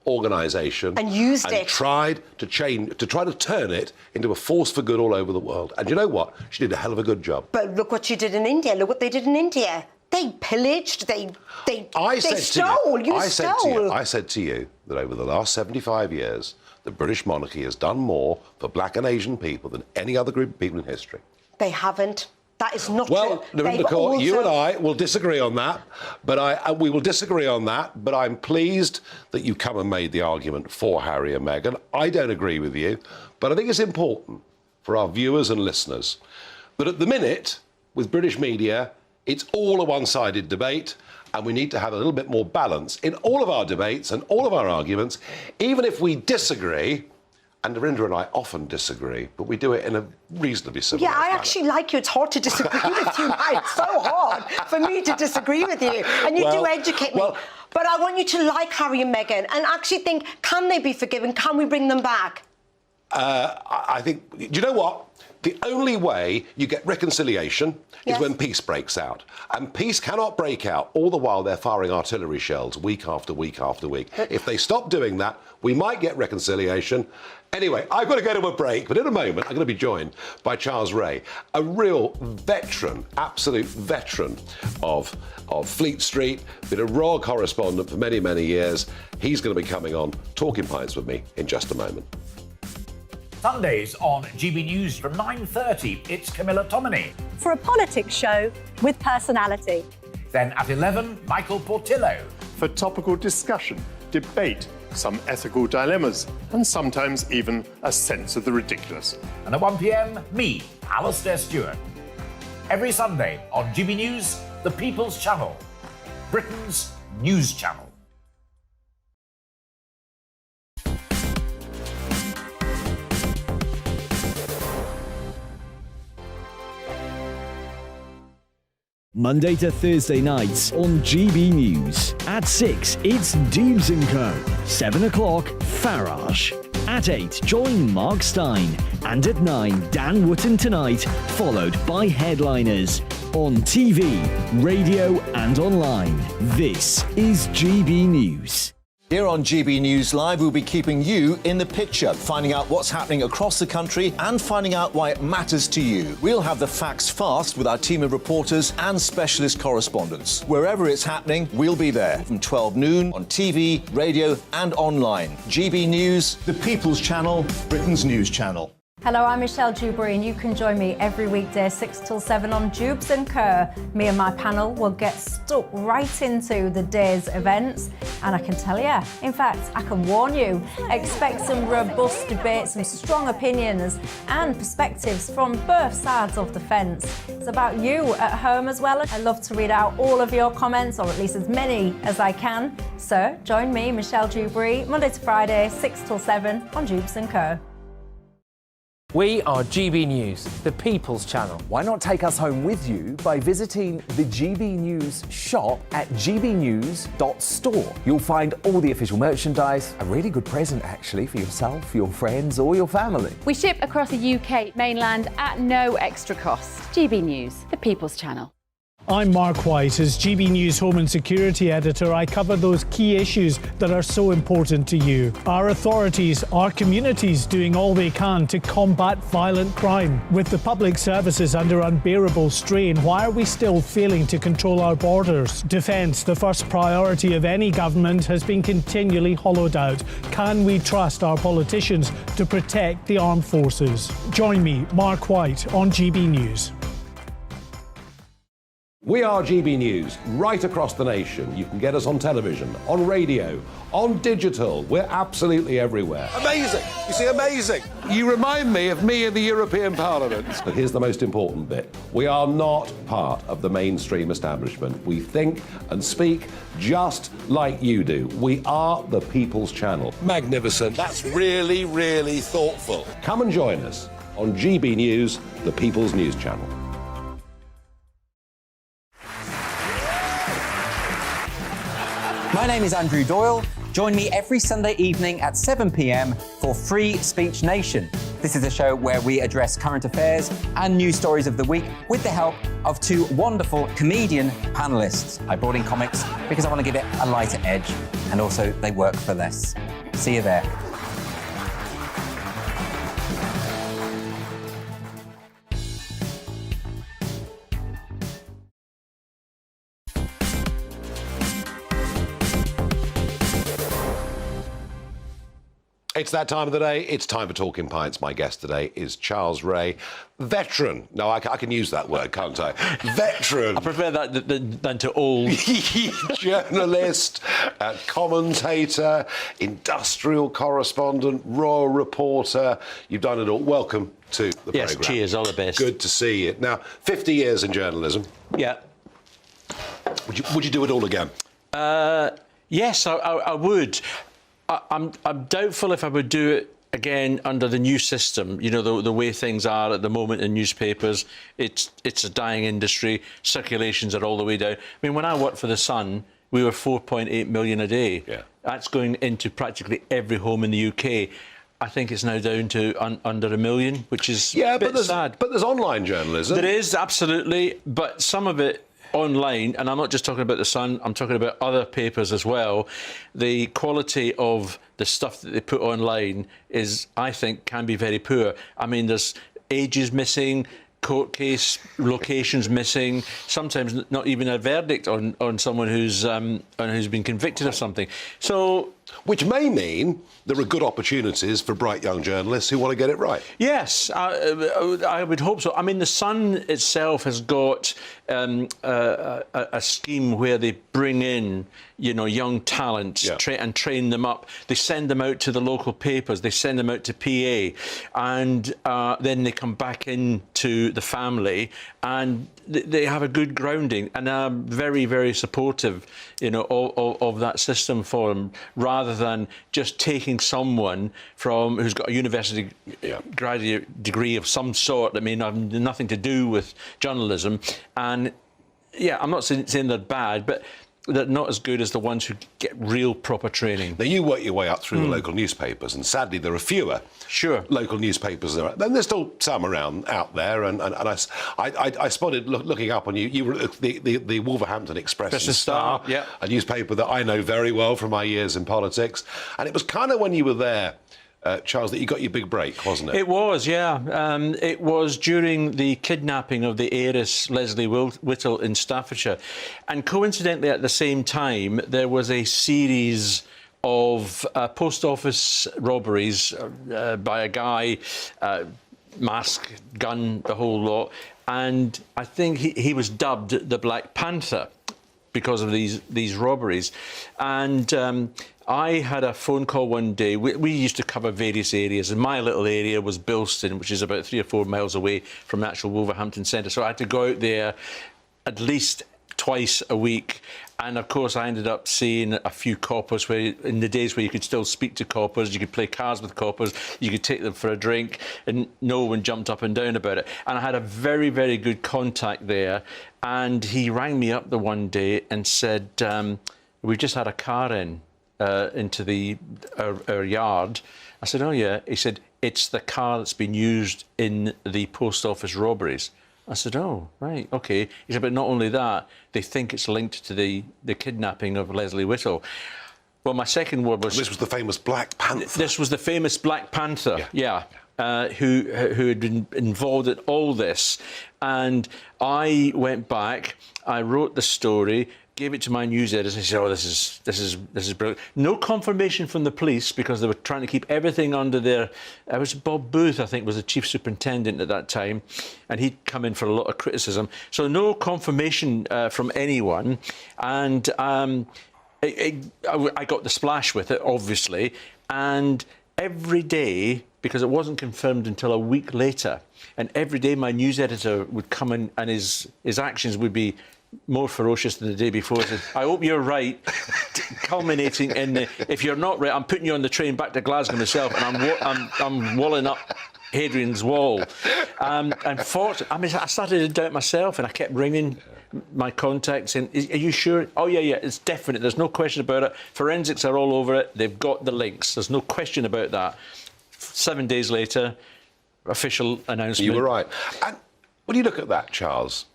organisation, and used it, tried to turn it into a force for good all over the world. And you know what? She did a hell of a good job. But look what she did in India. Look what they did in India. They pillaged, they stole. I said to you that over the last 75 years, the British monarchy has done more for black and Asian people than any other group of people in history. They haven't. That is not true. Well, Nicole, you and I will disagree on that, but we will disagree on that. But I'm pleased that you come and made the argument for Harry and Meghan. I don't agree with you, but I think it's important for our viewers and listeners that at the minute, with British media, It's all a one-sided debate, and we need to have a little bit more balance in all of our debates and all of our arguments, even if we disagree. And Narendra and I often disagree, but we do it in a reasonably civilised I manner. actually like you. It's hard to disagree with you. It's so hard for me to disagree with you. And you do educate me. But I want you to like Harry and Meghan and actually think, can they be forgiven? Can we bring them back? I think, do you know what? The only way you get reconciliation is when peace breaks out. And peace cannot break out all the while they're firing artillery shells week after week after week. If they stop doing that, we might get reconciliation. Anyway, I've got to go to a break, but in a moment, I'm going to be joined by Charles Ray, a real veteran, absolute veteran of Fleet Street, been a royal correspondent for many, many years. He's going to be coming on Talking Pints with me in just a moment. Sundays on GB News from 9:30, it's Camilla Tominey. For a politics show with personality. Then at 11, Michael Portillo. For topical discussion, debate, some ethical dilemmas, and sometimes even a sense of the ridiculous. And at 1 p.m, me, Alistair Stewart. Every Sunday on GB News, the People's Channel, Britain's news channel. Monday to Thursday nights on GB News. At 6, it's Dubes & Co. 7 o'clock, Farage. At 8, join Mark Stein. And at 9, Dan Wootton Tonight, followed by Headliners. On TV, radio and online. This is GB News. Here on GB News Live, we'll be keeping you in the picture, finding out what's happening across the country and finding out why it matters to you. We'll have the facts fast with our team of reporters and specialist correspondents. Wherever it's happening, we'll be there from 12 noon on TV, radio and online. GB News, the People's Channel, Britain's news channel. Hello, I'm Michelle Dewberry, and you can join me every weekday 6 till 7 on Dubes & Co. Me and my panel will get stuck right into the day's events, and I can tell you, in fact, I can warn you, expect some robust debate, some strong opinions and perspectives from both sides of the fence. It's about you at home as well. I love to read out all of your comments, or at least as many as I can. So join me, Michelle Dewberry, Monday to Friday, 6 till 7 on Dubes & Co. We are GB News, the People's Channel. Why not take us home with you by visiting the GB News shop at gbnews.store. You'll find all the official merchandise, a really good present actually for yourself, your friends or your family. We ship across the UK mainland at no extra cost. GB News, the People's Channel. I'm Mark White. As GB News Home and Security Editor, I cover those key issues that are so important to you. Our authorities, our communities doing all they can to combat violent crime. With the public services under unbearable strain, why are we still failing to control our borders? Defence, the first priority of any government, has been continually hollowed out. Can we trust our politicians to protect the armed forces? Join me, Mark White, on GB News. We are GB News, right across the nation. You can get us on television, on radio, on digital. We're absolutely everywhere. Amazing! You see, amazing! You remind me of me in the European Parliament. But here's the most important bit. We are not part of the mainstream establishment. We think and speak just like you do. We are the People's Channel. Magnificent. That's really, really thoughtful. Come and join us on GB News, the People's News Channel. My name is Andrew Doyle. Join me every Sunday evening at 7 p.m. for Free Speech Nation. This is a show where we address current affairs and news stories of the week with the help of two wonderful comedian panellists. I brought in comics because I want to give it a lighter edge, and also they work for less. See you there. It's that time of the day. It's time for Talking Pints. My guest today is Charles Ray, veteran. No, I can use that word, can't I? Veteran. I prefer that than to all. Journalist, commentator, industrial correspondent, royal reporter. You've done it all. Welcome to the programme. Yes, cheers, all the best. Good to see you. Now, 50 years in journalism. Yeah. Would you do it all again? Yes, I would. I'm doubtful if I would do it again under the new system. You know, the way things are at the moment in newspapers, it's a dying industry. Circulations are all the way down. I mean, when I worked for The Sun, we were 4.8 million a day. Yeah. That's going into practically every home in the UK. I think it's now down to under 1 million, which is a bit sad. But there's online journalism. There is, absolutely, but some of it online, and I'm not just talking about The Sun, I'm talking about other papers as well. The quality of the stuff that they put online is, I think, can be very poor. I mean, there's ages missing, court case locations missing, sometimes not even a verdict on someone who's been convicted of something. So, which may mean there are good opportunities for bright young journalists who want to get it right. Yes, I would hope so. I mean, The Sun itself has got a scheme where they bring in, you know, young talent and train them up. They send them out to the local papers. They send them out to PA, and then they come back into the family, and they have a good grounding, and I'm very, very supportive, you know, of that system for them, rather than just taking someone from who's got a university graduate degree of some sort that may have nothing to do with journalism. And yeah, I'm not saying they're bad, but they're not as good as the ones who get real proper training. Now, you work your way up through the local newspapers, and sadly there are fewer local newspapers there. Then there's still some around out there, and I spotted, looking up on you were the Wolverhampton Express and Star, a newspaper that I know very well from my years in politics, and it was kind of when you were there, Charles, that you got your big break, wasn't it? It was, yeah. It was during the kidnapping of the heiress Leslie Whittle in Staffordshire. And coincidentally, at the same time, there was a series of post office robberies by a guy, mask, gun, the whole lot. And I think he was dubbed the Black Panther because of these robberies. And I had a phone call one day. We used to cover various areas, and my little area was Bilston, which is about 3 or 4 miles away from the actual Wolverhampton centre. So I had to go out there at least twice a week. And of course, I ended up seeing a few coppers where, in the days where you could still speak to coppers, you could play cards with coppers, you could take them for a drink, and no one jumped up and down about it. And I had a very, very good contact there. And he rang me up the one day and said, "We've just had a car into our yard." I said, "Oh yeah." He said, "It's the car that's been used in the post office robberies." I said, "Oh, right, OK." He said, "But not only that, they think it's linked to the kidnapping of Leslie Whittle." Well, my second word was... This was the famous Black Panther. This was the famous Black Panther, who had been involved in all this. And I went back, I wrote the story, gave it to my news editor, and he said, "Oh, this is brilliant." No confirmation from the police, because they were trying to keep everything under their... It was Bob Booth, I think, was the chief superintendent at that time, and he'd come in for a lot of criticism. So no confirmation from anyone, and I got the splash with it, obviously, and every day, because it wasn't confirmed until a week later, and every day my news editor would come in, and his actions would be more ferocious than the day before. Said, "I hope you're right," culminating in the, "If you're not right, I'm putting you on the train back to Glasgow myself, and I'm walling up Hadrian's Wall." Unfortunately, I mean, I started to doubt myself, and I kept ringing my contacts saying, "Are you sure?" "Oh, yeah, it's definite. There's no question about it. Forensics are all over it. They've got the links. There's no question about that." 7 days later, official announcement. You were right. And when you look at that, Charles,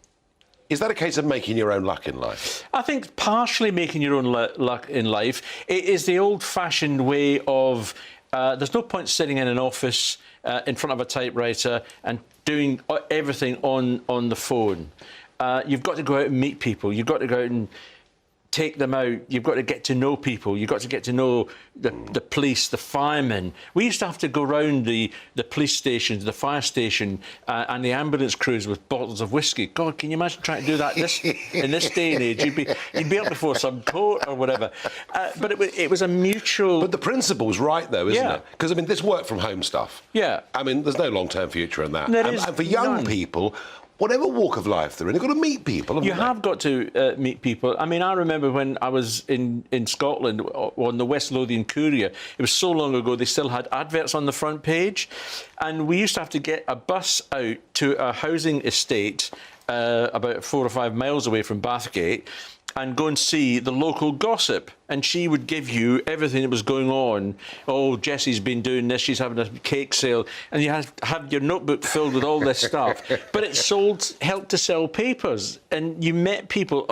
is that a case of making your own luck in life? I think partially making your own luck in life. It is the old-fashioned way of... there's no point sitting in an office in front of a typewriter and doing everything on the phone. You've got to go out and meet people. You've got to go out and take them out. You've got to get to know people. You've got to get to know the police, the firemen. We used to have to go round the police stations, the fire station, and the ambulance crews with bottles of whiskey. God, can you imagine trying to do that in this day and age? You'd be up before some court or whatever. But it was a mutual... But the principle's right, though, isn't it? Because, I mean, this work-from-home stuff. Yeah. I mean, there's no long-term future in that. There is and for young people... whatever walk of life they're in, they've got to meet people, haven't You they? have got to meet people. I mean, I remember when I was in Scotland on the West Lothian Courier, it was so long ago, they still had adverts on the front page. And we used to have to get a bus out to a housing estate about 4 or 5 miles away from Bathgate and go and see the local gossip. And she would give you everything that was going on. Oh, Jessie's been doing this, she's having a cake sale. And you have your notebook filled with all this stuff. But it helped to sell papers. And you met people.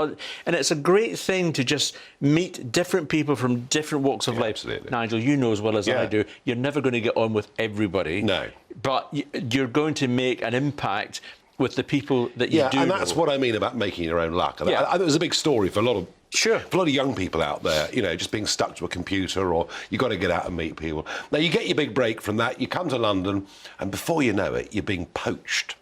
And it's a great thing to just meet different people from different walks of life. Absolutely. Nigel, you know as well as I do, you're never going to get on with everybody. No. But you're going to make an impact with the people that you do and that's know. what I mean about making your own luck. And Yeah. I think there's a big story for a lot of Sure. for a lot of young people out there, you know, just being stuck to a computer, or you've got to get out and meet people. Now, you get your big break from that, you come to London, and before you know it, you're being poached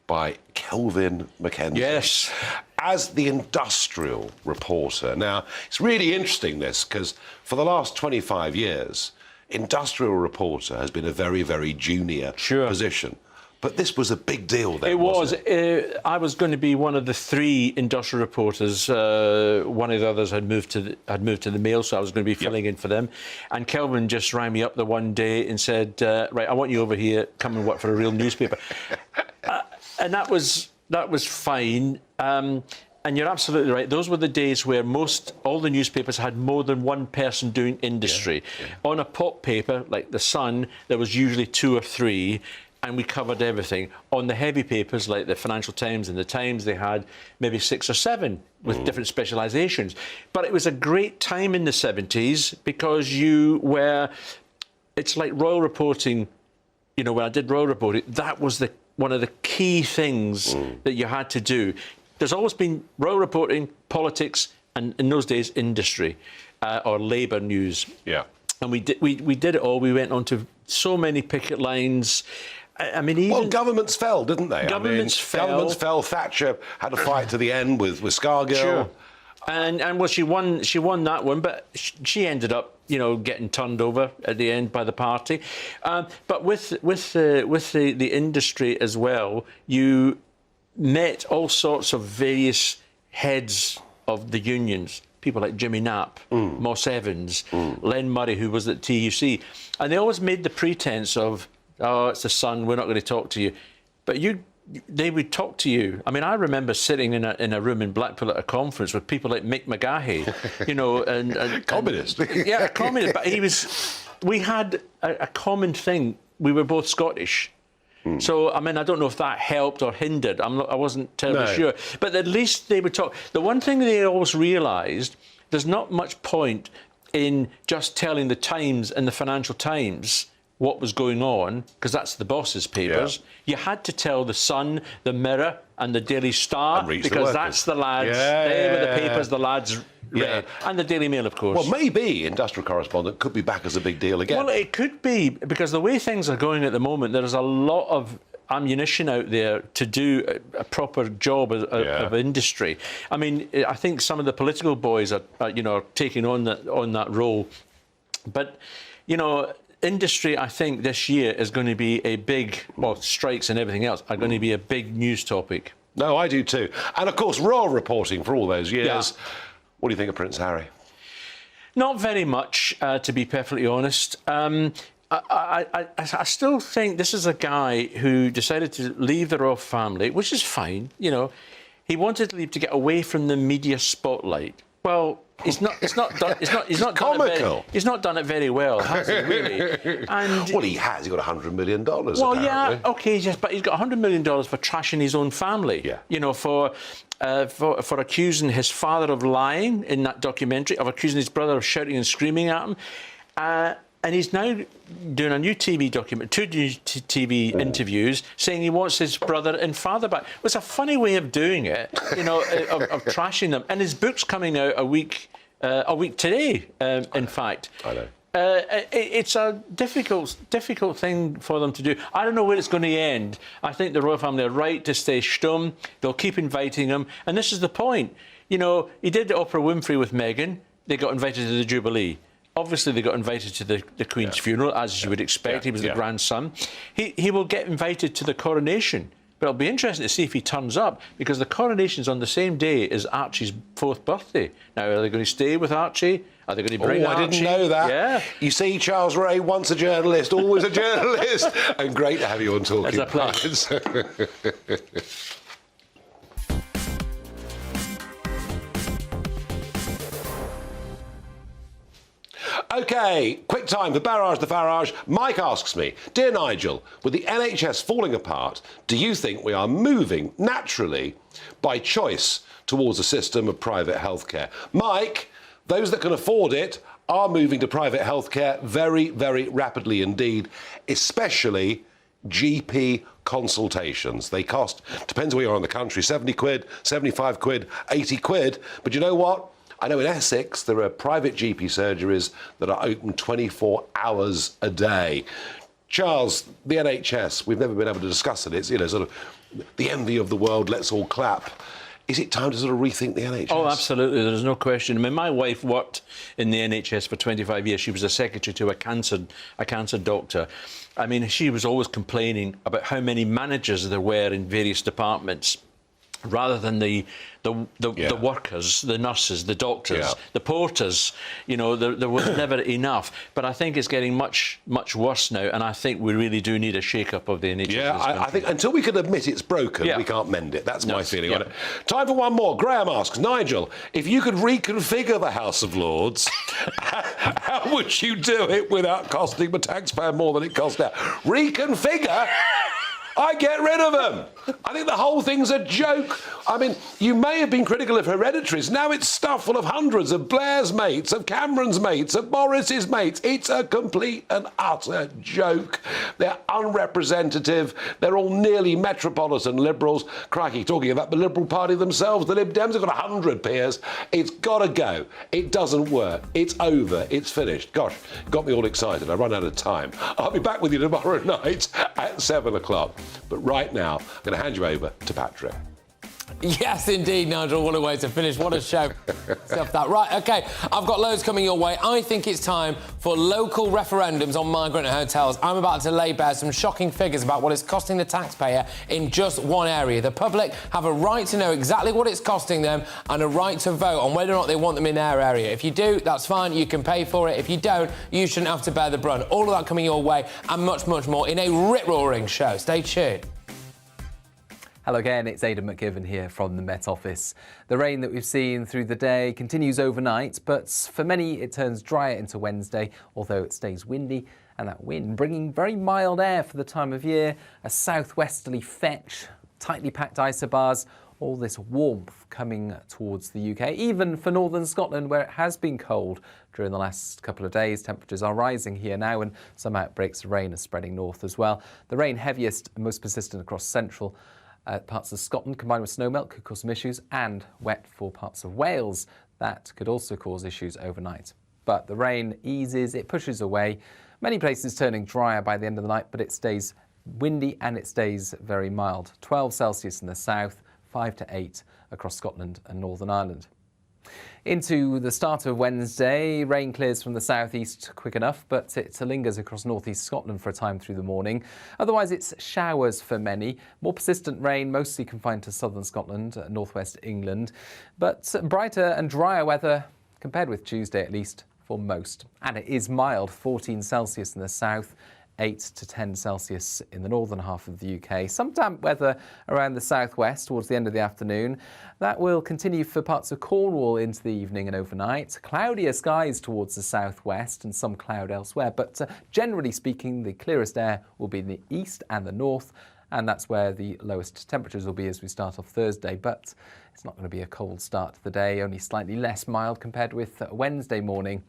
by Kelvin Mackenzie. Yes. As the industrial reporter. Now, it's really interesting, this, because for the last 25 years, industrial reporter has been a very, very junior position. But this was a big deal then, wasn't it? I was going to be one of the 3 industrial reporters. One of the others had moved to the Mail, so I was going to be filling in for them. And Kelvin just rang me up the one day and said, right, I want you over here, come and work for a real newspaper. And that was fine. And you're absolutely right. Those were the days where all the newspapers had more than one person doing industry. On a pop paper, like The Sun, there was usually 2 or 3, and we covered everything. On the heavy papers, like the Financial Times and the Times, they had maybe 6 or 7 with different specialisations. But it was a great time in the 70s because it's like royal reporting. You know, when I did royal reporting, that was one of the key things that you had to do. There's always been royal reporting, politics, and in those days, industry or labour news. Yeah. And we did it all. We went on to so many picket lines. I mean, even... Well, governments fell, didn't they? Governments fell. Thatcher had a fight to the end with Scargill. Sure. And well, she won that one, but she ended up, you know, getting turned over at the end by the party. But with the industry as well, you met all sorts of various heads of the unions. People like Jimmy Knapp, Moss Evans, Len Murray, who was at TUC. And they always made the pretence of, oh, it's the Sun, we're not going to talk to you. But they would talk to you. I mean, I remember sitting in a room in Blackpool at a conference with people like Mick McGahey, you know, and communist. Yeah, a communist. But we had a common thing. We were both Scottish. So, I mean, I don't know if that helped or hindered. I wasn't terribly sure. But at least they would talk. The one thing they always realised, there's not much point in just telling the Times and the Financial Times what was going on, because that's the boss's papers. You had to tell the Sun, the Mirror and the Daily Star, because that's the lads. They were the papers the lads read. And the Daily Mail, of course. Well, maybe industrial correspondent could be back as a big deal again. Well, it could be, because the way things are going at the moment, there's a lot of ammunition out there to do a proper job of industry. I mean, I think some of the political boys are taking on that role. But, you know, industry, I think, this year is going to be a big, well, strikes and everything else are going to be a big news topic. No, I do too. And, of course, royal reporting for all those years. Yeah. What do you think of Prince Harry? Not very much, to be perfectly honest. I still think this is a guy who decided to leave the royal family, which is fine. You know, he wanted to leave to get away from the media spotlight. Well, he's not done it very well, has he, really? And well, he has. He got $100 million. Well, apparently. yeah, okay, yes, but he's got $100 million for trashing his own family. Yeah. You know, for accusing his father of lying in that documentary, of accusing his brother of shouting and screaming at him. And he's now doing a new TV document, 2 new TV interviews, saying he wants his brother and father back. It was a funny way of doing it, you know, of trashing them. And his book's coming out a week today, in fact. I know. It's a difficult thing for them to do. I don't know where it's going to end. I think the royal family are right to stay stum. They'll keep inviting him. And this is the point. You know, he did the Oprah Winfrey with Meghan. They got invited to the Jubilee. Obviously, they got invited to the Queen's funeral, as you would expect. He was the grandson. He will get invited to the coronation, But it'll be interesting to see if he turns up, because the coronation's on the same day as Archie's 4th birthday. Now, are they going to stay with Archie? Are they going to bring Archie? I didn't know that. Yeah. You see, Charles Ray, once a journalist, always a journalist. And great to have you on Talking It's a pleasure. Points. OK, quick time for Barrage the Farage. Mike asks me, Dear Nigel, with the NHS falling apart, do you think we are moving naturally by choice towards a system of private healthcare? Mike, those that can afford it are moving to private healthcare very, very rapidly indeed, especially GP consultations. They cost, depends where you are in the country, 70 quid, 75 quid, 80 quid. But you know what? I know in Essex there are private GP surgeries that are open 24 hours a day. Charles, the NHS, we've never been able to discuss it. It's, you know, sort of the envy of the world, let's all clap. Is it time to sort of rethink the NHS? Oh, absolutely. There's no question. I mean, my wife worked in the NHS for 25 years. She was a secretary to a cancer doctor. I mean, she was always complaining about how many managers there were in various departments, rather than the workers, the nurses, the doctors, the porters. You know, there was never enough. But I think it's getting much, much worse now, and I think we really do need a shake-up of the NHS. Yeah, I think until we can admit it's broken, we can't mend it. That's my feeling on it. Time for one more. Graham asks, Nigel, if you could reconfigure the House of Lords, how would you do it without costing the taxpayer more than it costs now? Reconfigure? I get rid of them. I think the whole thing's a joke. I mean, you may have been critical of Hereditaries. Now it's stuffed full of hundreds of Blair's mates, of Cameron's mates, of Boris's mates. It's a complete and utter joke. They're unrepresentative. They're all nearly metropolitan Liberals. Crikey, talking about the Liberal Party themselves, the Lib Dems have got 100 peers. It's got to go. It doesn't work. It's over. It's finished. Gosh, got me all excited. I run out of time. I'll be back with you tomorrow night at 7 o'clock. But right now, I'm going to hand you over to Patrick. Yes, indeed, Nigel. What a way to finish. What a show. Stuff that. Right, OK, I've got loads coming your way. I think it's time for local referendums on migrant hotels. I'm about to lay bare some shocking figures about what it's costing the taxpayer in just one area. The public have a right to know exactly what it's costing them and a right to vote on whether or not they want them in their area. If you do, that's fine. You can pay for it. If you don't, you shouldn't have to bear the brunt. All of that coming your way and much, much more in a rip-roaring show. Stay tuned. Hello again, it's Aidan McGivern here from the Met Office. The rain that we've seen through the day continues overnight, but for many it turns drier into Wednesday, although it stays windy, and that wind bringing very mild air for the time of year, a southwesterly fetch, tightly packed isobars, all this warmth coming towards the UK, even for northern Scotland where it has been cold during the last couple of days. Temperatures are rising here now and some outbreaks of rain are spreading north as well. The rain heaviest and most persistent across central parts of Scotland, combined with snowmelt, could cause some issues, and wet for parts of Wales. That could also cause issues overnight. But the rain eases, it pushes away. Many places turning drier by the end of the night, but it stays windy and it stays very mild. 12 Celsius in the south, 5 to 8 across Scotland and Northern Ireland. Into the start of Wednesday, rain clears from the southeast quick enough, but it lingers across northeast Scotland for a time through the morning. Otherwise, it's showers for many. More persistent rain, mostly confined to southern Scotland, northwest England, but brighter and drier weather compared with Tuesday at least for most. And it is mild, 14 Celsius in the south, 8 to 10 Celsius in the northern half of the UK. Some damp weather around the southwest towards the end of the afternoon. That will continue for parts of Cornwall into the evening and overnight. Cloudier skies towards the southwest and some cloud elsewhere. But generally speaking, the clearest air will be in the east and the north. And that's where the lowest temperatures will be as we start off Thursday. But it's not going to be a cold start to the day, only slightly less mild compared with Wednesday morning.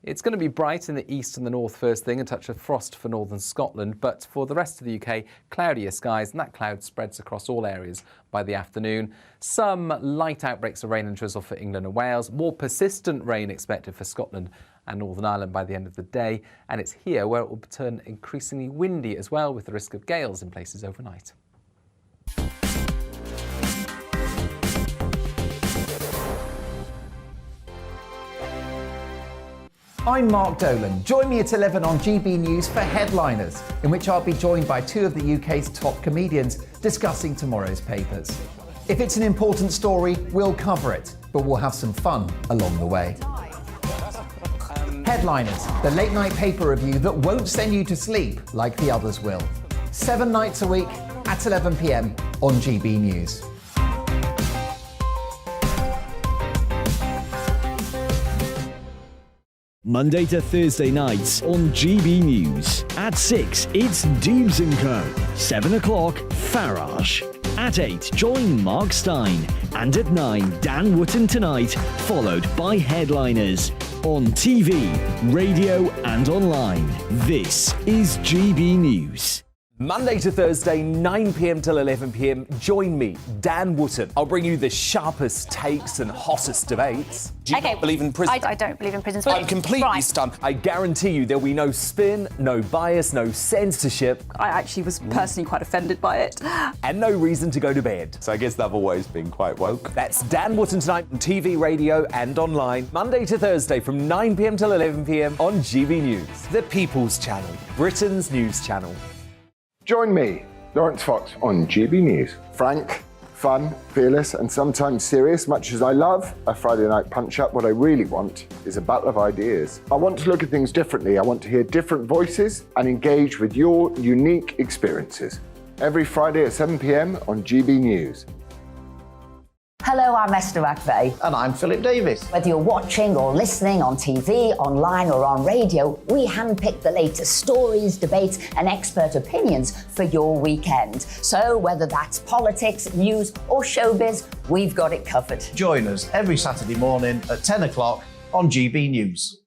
It's going to be bright in the east and the north first thing, a touch of frost for northern Scotland, but for the rest of the UK, cloudier skies, and that cloud spreads across all areas by the afternoon. Some light outbreaks of rain and drizzle for England and Wales, more persistent rain expected for Scotland and Northern Ireland by the end of the day, and it's here where it will turn increasingly windy as well, with the risk of gales in places overnight. I'm Mark Dolan. Join me at 11 on GB News for Headliners, in which I'll be joined by two of the UK's top comedians discussing tomorrow's papers. If it's an important story, we'll cover it, but we'll have some fun along the way. Headliners, the late night paper review that won't send you to sleep like the others will. 7 nights a week at 11 p.m. on GB News. Monday to Thursday nights on GB News. At 6, it's Dubes & Co. 7 o'clock, Farage. At 8, join Mark Stein. And at 9, Dan Wootton Tonight, followed by Headliners. On TV, radio and online. This is GB News. Monday to Thursday, 9 p.m. till 11 p.m. Join me, Dan Wootton. I'll bring you the sharpest takes and hottest debates. Do you not believe in prison? I don't believe in prison. I'm completely stunned. I guarantee you there'll be no spin, no bias, no censorship. I actually was personally quite offended by it. And no reason to go to bed. So I guess they've always been quite woke. That's Dan Wootton Tonight on TV, radio and online. Monday to Thursday from 9 p.m. till 11 p.m. on GB News. The People's Channel, Britain's news channel. Join me, Lawrence Fox, on GB News. Frank, fun, fearless, and sometimes serious. Much as I love a Friday night punch-up, what I really want is a battle of ideas. I want to look at things differently. I want to hear different voices and engage with your unique experiences. Every Friday at 7 p.m. on GB News. Hello, I'm Esther McVeigh. And I'm Philip Davis. Whether you're watching or listening on TV, online or on radio, we handpick the latest stories, debates and expert opinions for your weekend. So whether that's politics, news or showbiz, we've got it covered. Join us every Saturday morning at 10 o'clock on GB News.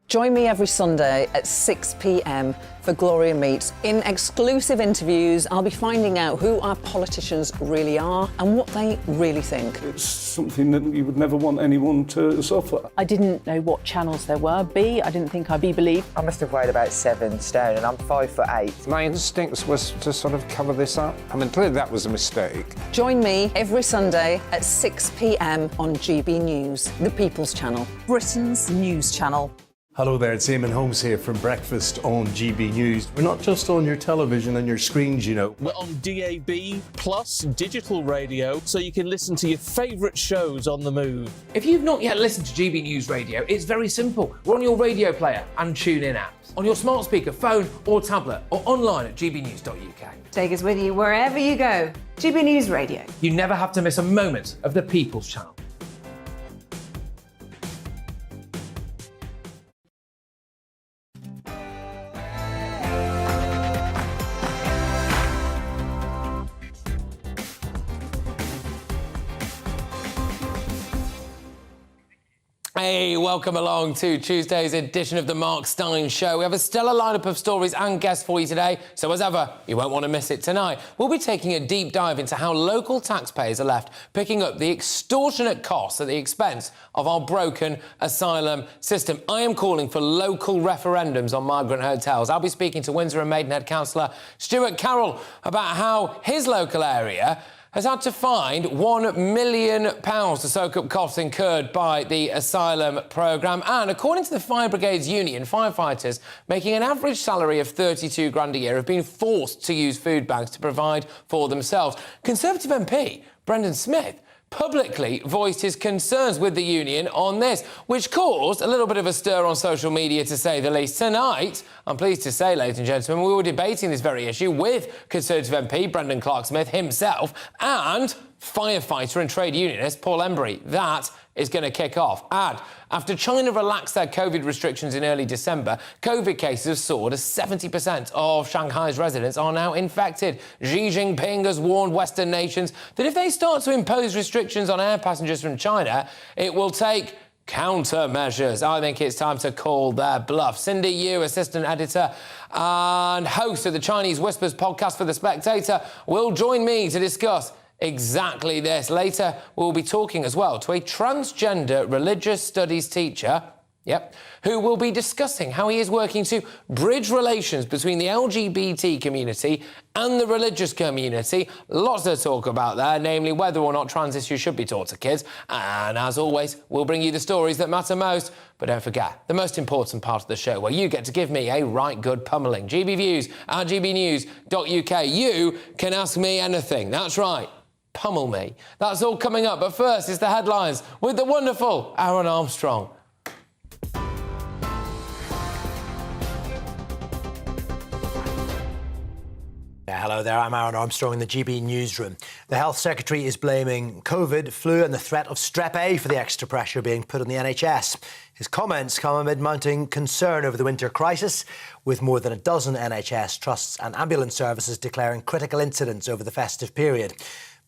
Join me every Sunday at 6 p.m. for Gloria Meets. In exclusive interviews, I'll be finding out who our politicians really are and what they really think. It's something that you would never want anyone to suffer. I didn't know what channels there were. I didn't think I'd be believed. I must have weighed about 7 stone and I'm 5'8". My instincts was to sort of cover this up. I mean, clearly that was a mistake. Join me every Sunday at 6 p.m. on GB News, the People's Channel, Britain's news channel. Hello there, it's Eamon Holmes here from Breakfast on GB News. We're not just on your television and your screens, you know. We're on DAB plus digital radio, so you can listen to your favourite shows on the move. If you've not yet listened to GB News Radio, it's very simple. We're on your radio player and tune-in apps, on your smart speaker, phone or tablet, or online at gbnews.uk. Take us with you wherever you go. GB News Radio. You never have to miss a moment of the People's Channel. Hey, welcome along to Tuesday's edition of the Mark Stein Show. We have a stellar lineup of stories and guests for you today, so as ever, you won't want to miss it tonight. We'll be taking a deep dive into how local taxpayers are left picking up the extortionate costs at the expense of our broken asylum system. I am calling for local referendums on migrant hotels. I'll be speaking to Windsor and Maidenhead councillor Stuart Carroll about how his local area has had to find £1 million to soak up costs incurred by the asylum programme. And according to the Fire Brigades Union, firefighters making an average salary of 32 grand a year have been forced to use food banks to provide for themselves. Conservative MP Brendan Smith publicly voiced his concerns with the union on this, which caused a little bit of a stir on social media, to say the least. Tonight, I'm pleased to say, ladies and gentlemen, we were debating this very issue with Conservative MP Brendan Clark-Smith himself and firefighter and trade unionist Paul Embry. That is going to kick off. And after China relaxed their COVID restrictions in early December, COVID cases have soared as 70% of Shanghai's residents are now infected. Xi Jinping has warned Western nations that if they start to impose restrictions on air passengers from China, it will take countermeasures. I think it's time to call their bluff. Cindy Yu, assistant editor and host of the Chinese Whispers podcast for The Spectator, will join me to discuss exactly this. Later, we'll be talking as well to a transgender religious studies teacher Yep, who will be discussing how he is working to bridge relations between the LGBT community and the religious community. Lots to talk about there, namely whether or not trans issues should be taught to kids. And as always, we'll bring you the stories that matter most. But don't forget, the most important part of the show, where you get to give me a right good pummeling. GB Views at gbnews.uk. You can ask me anything. That's right. Pummel me. That's all coming up. But first, it's the headlines with the wonderful Aaron Armstrong. Hello there, I'm Aaron Armstrong in the GB newsroom. The Health Secretary is blaming COVID, flu and the threat of Strep A for the extra pressure being put on the NHS. His comments come amid mounting concern over the winter crisis, with more than a dozen NHS trusts and ambulance services declaring critical incidents over the festive period.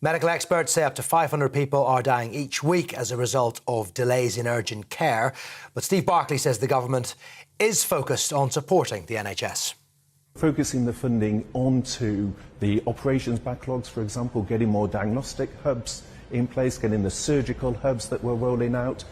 Medical experts say up to 500 people are dying each week as a result of delays in urgent care. But Steve Barclay says the government is focused on supporting the NHS. Focusing the funding onto the operations backlogs, for example, getting more diagnostic hubs in place, getting the surgical hubs that we're rolling out,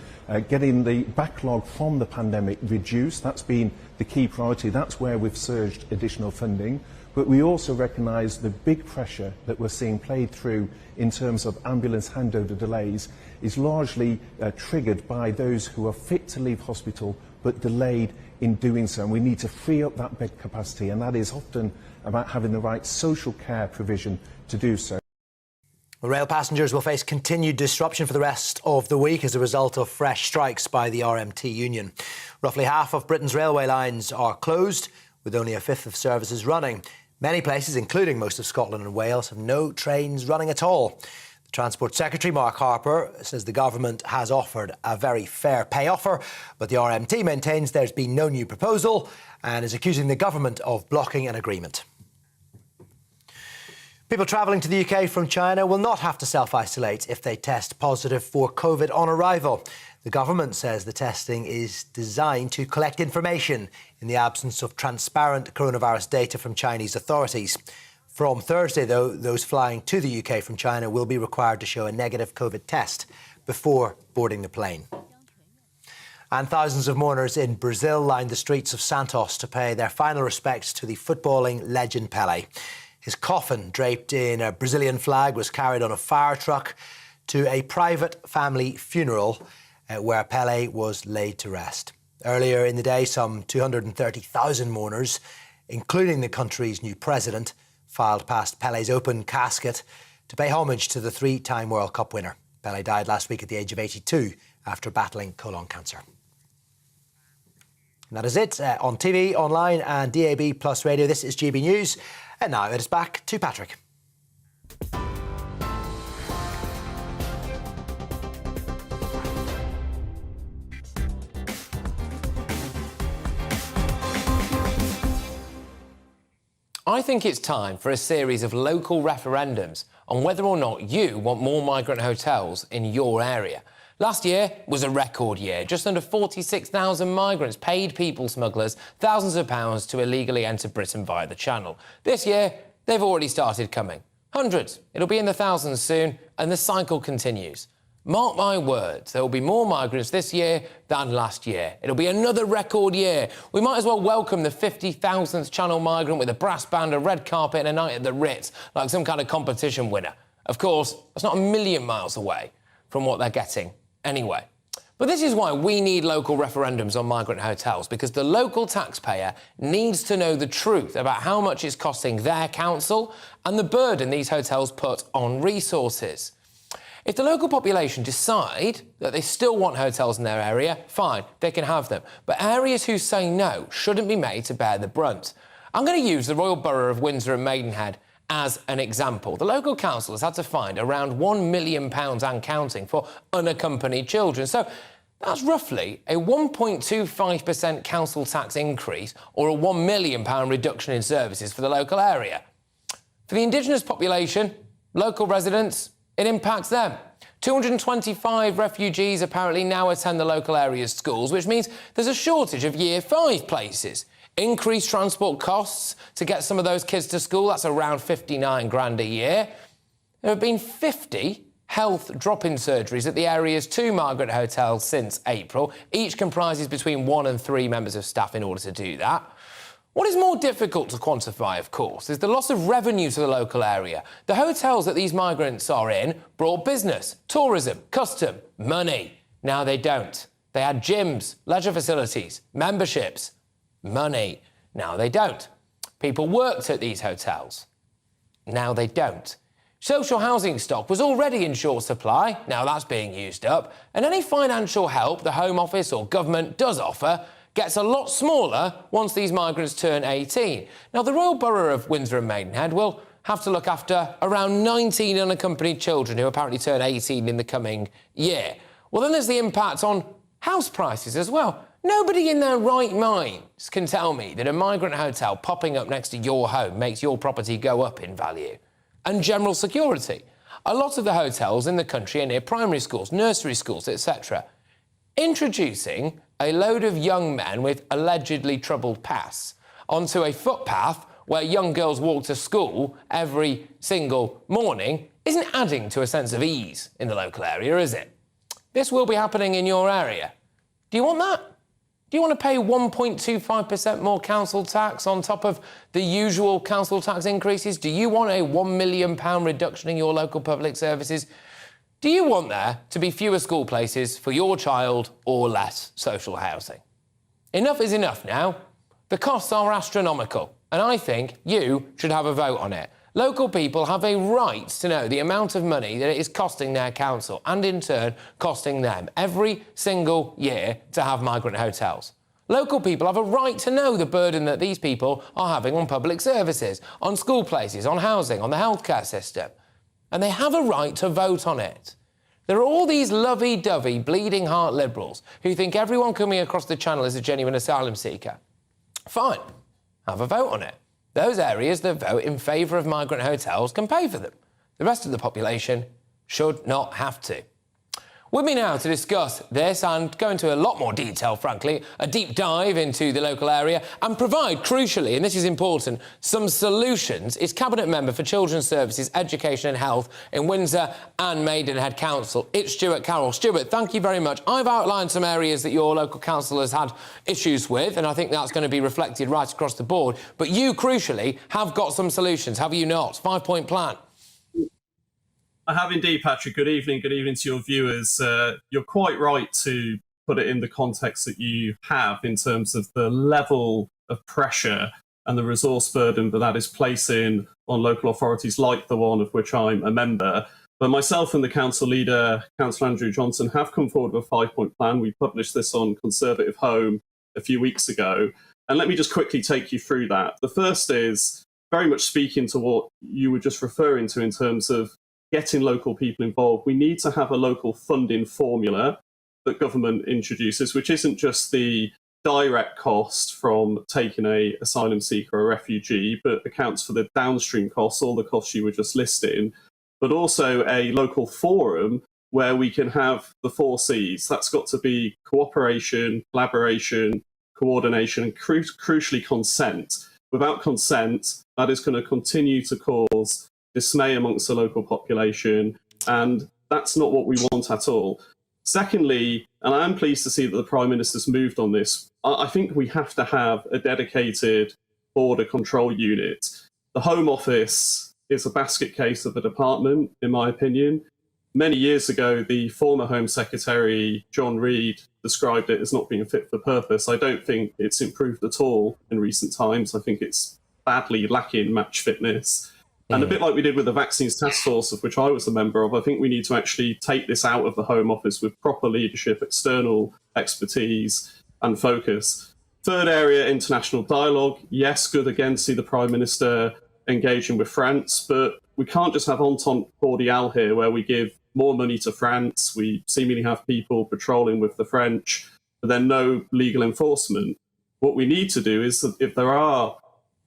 getting the backlog from the pandemic reduced. That's been the key priority. That's where we've surged additional funding. But we also recognise the big pressure that we're seeing played through in terms of ambulance handover delays is largely triggered by those who are fit to leave hospital but delayed in doing so. And we need to free up that bed capacity, and that is often about having the right social care provision to do so. Rail passengers will face continued disruption for the rest of the week as a result of fresh strikes by the RMT union. Roughly half of Britain's railway lines are closed, with only a fifth of services running. Many places, including most of Scotland and Wales, have no trains running at all. The Transport Secretary, Mark Harper, says the government has offered a very fair pay offer, but the RMT maintains there's been no new proposal and is accusing the government of blocking an agreement. People travelling to the UK from China will not have to self-isolate if they test positive for COVID on arrival. The government says the testing is designed to collect information in the absence of transparent coronavirus data from Chinese authorities. From Thursday, though, those flying to the UK from China will be required to show a negative COVID test before boarding the plane. And thousands of mourners in Brazil lined the streets of Santos to pay their final respects to the footballing legend Pelé. His coffin, draped in a Brazilian flag, was carried on a fire truck to a private family funeral where Pelé was laid to rest. Earlier in the day, some 230,000 mourners, including the country's new president, filed past Pelé's open casket to pay homage to the three-time World Cup winner. Pelé died last week at the age of 82 after battling colon cancer. And that is it on TV, online and DAB Plus Radio. This is GB News. And now it is back to Patrick. I think it's time for a series of local referendums on whether or not you want more migrant hotels in your area. Last year was a record year. Just under 46,000 migrants paid people smugglers thousands of pounds to illegally enter Britain via the Channel. This year, they've already started coming. Hundreds. It'll be in the thousands soon, and the cycle continues. Mark my words, there will be more migrants this year than last year. It'll be another record year. We might as well welcome the 50,000th Channel migrant with a brass band, a red carpet and a night at the Ritz, like some kind of competition winner. Of course, that's not a million miles away from what they're getting anyway. But this is why we need local referendums on migrant hotels, because the local taxpayer needs to know the truth about how much it's costing their council and the burden these hotels put on resources. If the local population decide that they still want hotels in their area, fine, they can have them. But areas who say no shouldn't be made to bear the brunt. I'm going to use the Royal Borough of Windsor and Maidenhead as an example. The local council has had to find around £1 million and counting for unaccompanied children. So that's roughly a 1.25% council tax increase or a £1 million reduction in services for the local area. For the indigenous population, local residents, it impacts them. 225 refugees apparently now attend the local area's schools, which means there's a shortage of Year 5 places. Increased transport costs to get some of those kids to school, that's around 59 grand a year. There have been 50 health drop-in surgeries at the area's 2 migrant hotels since April. Each comprises between 1 and 3 members of staff in order to do that. What is more difficult to quantify, of course, is the loss of revenue to the local area. The hotels that these migrants are in brought business, tourism, custom, money. Now they don't. They had gyms, leisure facilities, memberships, money. Now they don't. People worked at these hotels. Now they don't. Social housing stock was already in short supply. Now that's being used up. And any financial help the Home Office or government does offer gets a lot smaller once these migrants turn 18. Now, the Royal Borough of Windsor and Maidenhead will have to look after around 19 unaccompanied children who apparently turn 18 in the coming year. Well, then there's the impact on house prices as well. Nobody in their right minds can tell me that a migrant hotel popping up next to your home makes your property go up in value. And general security. A lot of the hotels in the country are near primary schools, nursery schools, etc. Introducing a load of young men with allegedly troubled pasts onto a footpath where young girls walk to school every single morning isn't adding to a sense of ease in the local area, is it? This will be happening in your area. Do you want that? Do you want to pay 1.25% more council tax on top of the usual council tax increases? Do you want a £1 million reduction in your local public services? Do you want there to be fewer school places for your child or less social housing? Enough is enough now. The costs are astronomical, and I think you should have a vote on it. Local people have a right to know the amount of money that it is costing their council and, in turn, costing them every single year to have migrant hotels. Local people have a right to know the burden that these people are having on public services, on school places, on housing, on the healthcare system. And they have a right to vote on it. There are all these lovey-dovey, bleeding heart liberals who think everyone coming across the channel is a genuine asylum seeker. Fine, have a vote on it. Those areas that vote in favour of migrant hotels can pay for them. The rest of the population should not have to. With me now to discuss this and go into a lot more detail, frankly, a deep dive into the local area and provide, crucially, and this is important, some solutions, is Cabinet Member for Children's Services, Education and Health in Windsor and Maidenhead Council. It's Stuart Carroll. Stuart, thank you very much. I've outlined some areas that your local council has had issues with, and I think that's going to be reflected right across the board. But you, crucially, have got some solutions, have you not? 5-point plan. I have indeed, Patrick. Good evening to your viewers. You're quite right to put it in the context that you have in terms of the level of pressure and the resource burden that is placing on local authorities like the one of which I'm a member. But myself and the council leader, Councillor Andrew Johnson, have come forward with a 5-point plan. We published this on Conservative Home a few weeks ago. And let me just quickly take you through that. The first is very much speaking to what you were just referring to in terms of getting local people involved. We need to have a local funding formula that government introduces, which isn't just the direct cost from taking a asylum seeker or a refugee, but accounts for the downstream costs, all the costs you were just listing, but also a local forum where we can have the 4 C's. That's got to be cooperation, collaboration, coordination, and crucially consent. Without consent, that is going to continue to cause dismay amongst the local population, and that's not what we want at all. Secondly, and I am pleased to see that the Prime Minister's moved on this, I think we have to have a dedicated border control unit. The Home Office is a basket case of a department, in my opinion. Many years ago, the former Home Secretary, John Reid, described it as not being fit for purpose. I don't think it's improved at all in recent times. I think it's badly lacking match fitness. And a bit like we did with the Vaccines Task Force, of which I was a member of, I think we need to actually take this out of the Home Office with proper leadership, external expertise and focus. Third area, international dialogue. Yes, good again to see the Prime Minister engaging with France, but we can't just have entente cordiale here where we give more money to France, we seemingly have people patrolling with the French, but then no legal enforcement. What we need to do is that if there are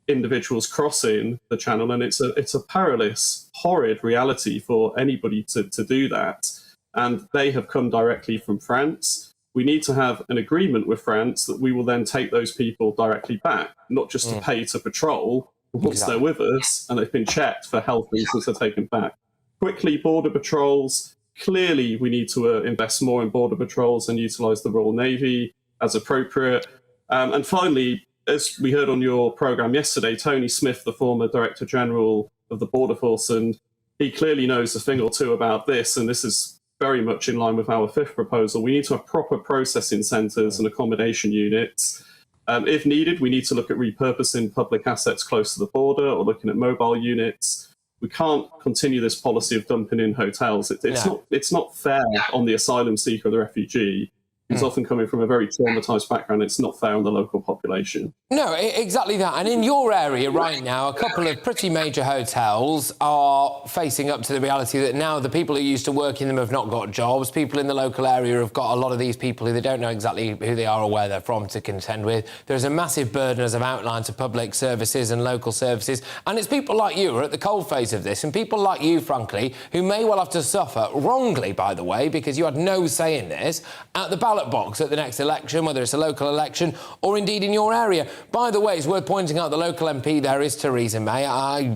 individuals crossing the channel, and it's a perilous, horrid reality for anybody to do that, and they have come directly from France, we need to have an agreement with France that we will then take those people directly back, not just to pay to patrol. Once they're with us and they've been checked for health reasons, they're taken back. Quickly, border patrols. Clearly, we need to invest more in border patrols and utilise the Royal Navy as appropriate. And finally, as we heard on your programme yesterday, Tony Smith, the former Director General of the Border Force, and he clearly knows a thing or two about this, and this is very much in line with our fifth proposal. We need to have proper processing centres and accommodation units. If needed, we need to look at repurposing public assets close to the border or looking at mobile units. We can't continue this policy of dumping in hotels. It's not fair on the asylum seeker or the refugee. Who's often coming from a very traumatised background. It's not fair on the local population. No, exactly that. And in your area right now, a couple of pretty major hotels are facing up to the reality that now the people who used to work in them have not got jobs. People in the local area have got a lot of these people who they don't know exactly who they are or where they're from to contend with. There's a massive burden, as I've outlined, to public services and local services. And it's people like you who are at the coalface of this, and people like you, frankly, who may well have to suffer, wrongly, by the way, because you had no say in this, at the ballot box at the next election, whether it's a local election or indeed in your area. By the way, it's worth pointing out the local MP there is Theresa May.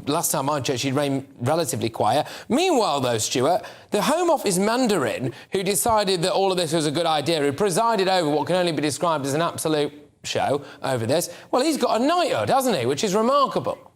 Last time I checked, she'd remained relatively quiet. Meanwhile, though, Stuart, the Home Office Mandarin, who decided that all of this was a good idea, who presided over what can only be described as an absolute show over this, well, he's got a knighthood, hasn't he, which is remarkable.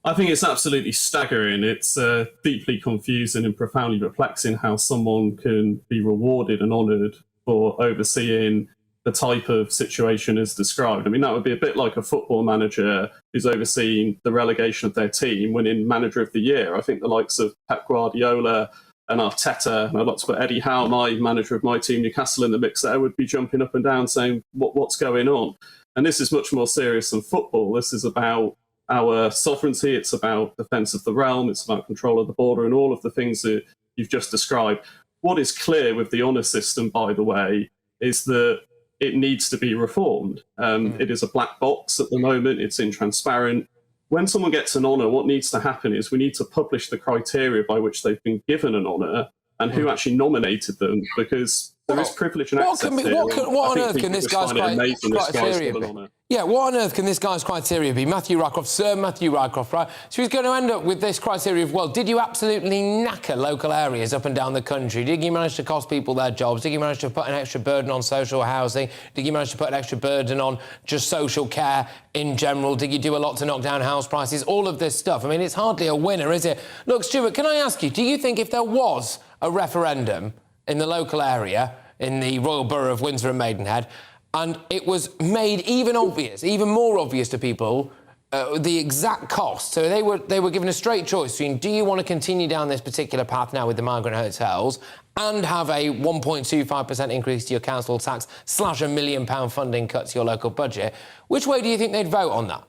I think it's absolutely staggering. It's deeply confusing and profoundly perplexing how someone can be rewarded and honoured for overseeing the type of situation as described. I mean, that would be a bit like a football manager who's overseeing the relegation of their team winning Manager of the Year. I think the likes of Pep Guardiola and Arteta, and I'd like to put Eddie Howe, my manager of my team, Newcastle, in the mix there, would be jumping up and down saying, what's going on? And this is much more serious than football. This is about our sovereignty, it's about defence of the realm, it's about control of the border and all of the things that you've just described. What is clear with the honour system, by the way, is that it needs to be reformed. It is a black box at the moment, it's intransparent. When someone gets an honour, what needs to happen is we need to publish the criteria by which they've been given an honour and who actually nominated them, because there is privilege and access here. What on earth can this guy's criteria be? Yeah, what on earth can this guy's criteria be? Matthew Rycroft, Sir Matthew Rycroft, right? So he's going to end up with this criteria of, well, did you absolutely knacker local areas up and down the country? Did you manage to cost people their jobs? Did you manage to put an extra burden on social housing? Did you manage to put an extra burden on just social care in general? Did you do a lot to knock down house prices? All of this stuff. I mean, it's hardly a winner, is it? Look, Stuart, can I ask you, do you think if there was a referendum in the local area, in the Royal Borough of Windsor and Maidenhead, and it was made even more obvious to people, the exact cost. So they were given a straight choice between, do you want to continue down this particular path now with the migrant hotels and have a 1.25% increase to your council tax / £1 million funding cut to your local budget? Which way do you think they'd vote on that?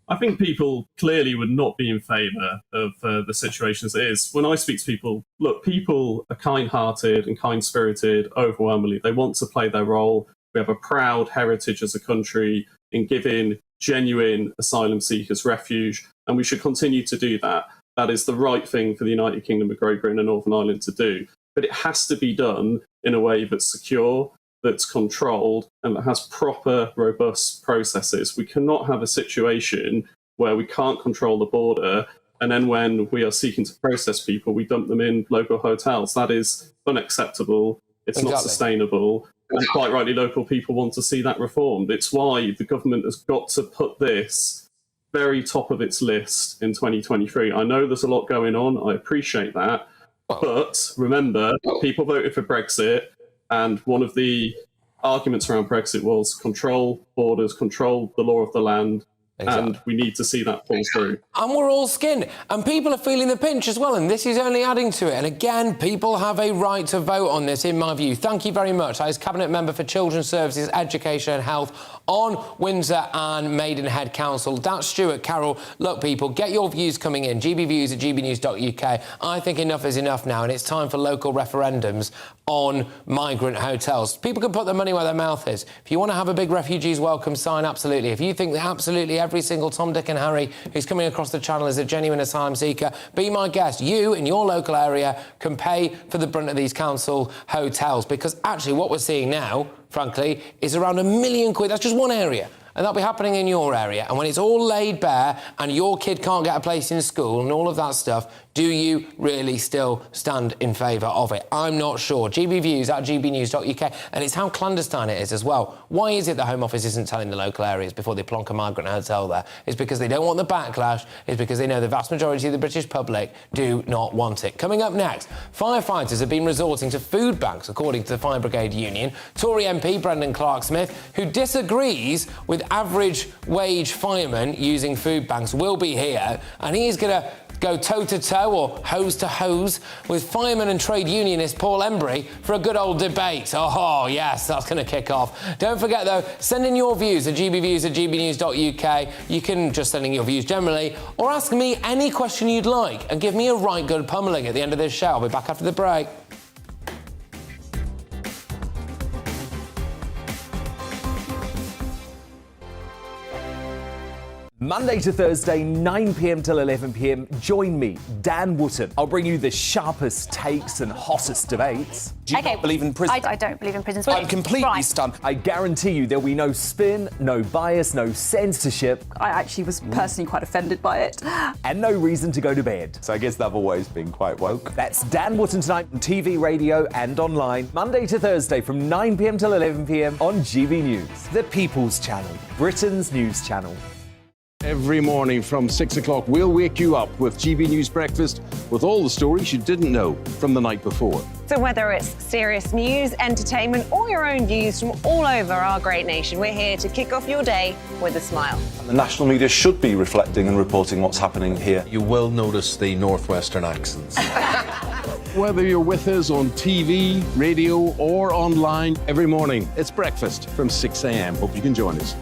I think people clearly would not be in favour of the situation as it is. When I speak to people, look, people are kind-hearted and kind-spirited overwhelmingly. They want to play their role. We have a proud heritage as a country in giving genuine asylum seekers refuge, and we should continue to do that. That is the right thing for the United Kingdom of Great Britain and Northern Ireland to do. But it has to be done in a way that's secure, that's controlled, and that has proper, robust processes. We cannot have a situation where we can't control the border, and then when we are seeking to process people, we dump them in local hotels. That is unacceptable. It's not sustainable. And quite rightly, local people want to see that reformed. It's why the government has got to put this very top of its list in 2023. I know there's a lot going on. I appreciate that. But remember, people voted for Brexit, and one of the arguments around Brexit was control borders, control the law of the land, and we need to see that pull through. And we're all skinned. And people are feeling the pinch as well, and this is only adding to it. And again, people have a right to vote on this, in my view. Thank you very much. I was Cabinet Member for Children's Services, Education and Health on Windsor and Maidenhead Council. That's Stuart Carroll. Look, people, get your views coming in. gbviews@gbnews.uk. I think enough is enough now, and it's time for local referendums on migrant hotels. People can put their money where their mouth is. If you want to have a big refugees welcome sign, absolutely. If you think that absolutely every single Tom, Dick and Harry who's coming across the channel is a genuine asylum seeker, be my guest. You, in your local area, can pay for the brunt of these council hotels, because actually what we're seeing now, frankly, is around £1 million. That's just one area. And that'll be happening in your area. And when it's all laid bare and your kid can't get a place in school and all of that stuff, do you really still stand in favour of it? I'm not sure. GBViews at gbnews.uk. And it's how clandestine it is as well. Why is it the Home Office isn't telling the local areas before they plonk a migrant hotel there? It's because they don't want the backlash. It's because they know the vast majority of the British public do not want it. Coming up next, firefighters have been resorting to food banks, according to the Fire Brigade Union. Tory MP Brendan Clark-Smith, who disagrees with average wage firemen using food banks, will be here, and he is going to go toe-to-toe or hose-to-hose with fireman and trade unionist Paul Embry for a good old debate. Oh, yes, that's going to kick off. Don't forget, though, send in your views at gbviews@gbnews.uk. You can just send in your views generally, or ask me any question you'd like and give me a right good pummelling at the end of this show. I'll be back after the break. Monday to Thursday, 9 p.m. till 11 p.m. Join me, Dan Wootton. I'll bring you the sharpest takes and hottest debates. Do you not believe in prison? I don't believe in prisons. I'm completely stunned. I guarantee you there'll be no spin, no bias, no censorship. I actually was personally quite offended by it. And no reason to go to bed. So I guess they've always been quite woke. That's Dan Wootton tonight on TV, radio and online. Monday to Thursday from 9 p.m. till 11 p.m. on GB News. The People's Channel, Britain's news channel. Every morning from 6 o'clock, we'll wake you up with GB News Breakfast with all the stories you didn't know from the night before. So whether it's serious news, entertainment, or your own views from all over our great nation, we're here to kick off your day with a smile. The national media should be reflecting and reporting what's happening here. You will notice the northwestern accents. Whether you're with us on TV, radio, or online, every morning, it's breakfast from 6 a.m. Hope you can join us.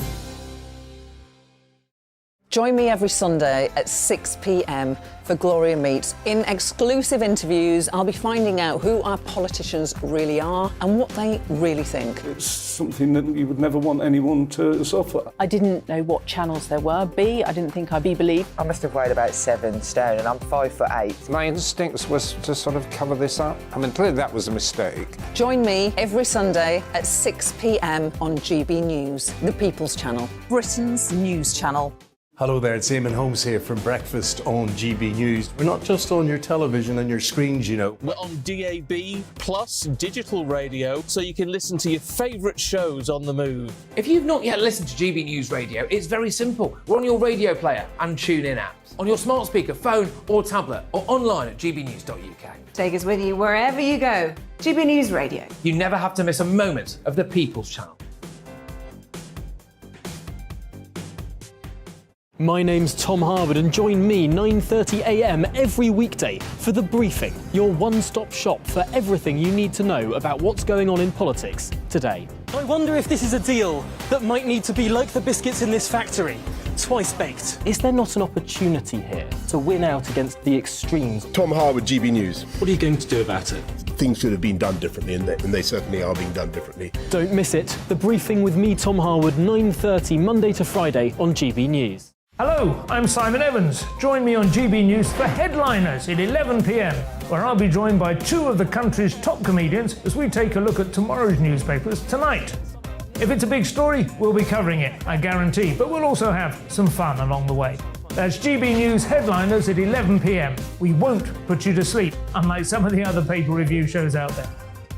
Join me every Sunday at 6 p.m. for Gloria Meets. In exclusive interviews, I'll be finding out who our politicians really are and what they really think. It's something that you would never want anyone to suffer. I didn't know what channels there were. B, I didn't think I'd be believed. I must have weighed about 7 stone and I'm 5'8". My instincts was to sort of cover this up. I mean, clearly that was a mistake. Join me every Sunday at 6 p.m. on GB News, the People's Channel, Britain's news channel. Hello there, it's Eamon Holmes here from Breakfast on GB News. We're not just on your television and your screens, you know. We're on DAB plus digital radio, so you can listen to your favourite shows on the move. If you've not yet listened to GB News Radio, it's very simple. We're on your radio player and tune-in apps, on your smart speaker, phone or tablet, or online at gbnews.uk. Take us with you wherever you go. GB News Radio. You never have to miss a moment of the People's Channel. My name's Tom Harwood and join me 9:30 a.m. every weekday for The Briefing, your one-stop shop for everything you need to know about what's going on in politics today. I wonder if this is a deal that might need to be like the biscuits in this factory, twice baked. Is there not an opportunity here to win out against the extremes? Tom Harwood, GB News. What are you going to do about it? Things should have been done differently, and they certainly are being done differently. Don't miss it. The Briefing with me, Tom Harwood, 9:30 Monday to Friday on GB News. Hello, I'm Simon Evans. Join me on GB News for Headliners at 11 p.m, where I'll be joined by two of the country's top comedians as we take a look at tomorrow's newspapers tonight. If it's a big story, we'll be covering it, I guarantee, but we'll also have some fun along the way. That's GB News Headliners at 11 p.m. We won't put you to sleep, unlike some of the other paper review shows out there.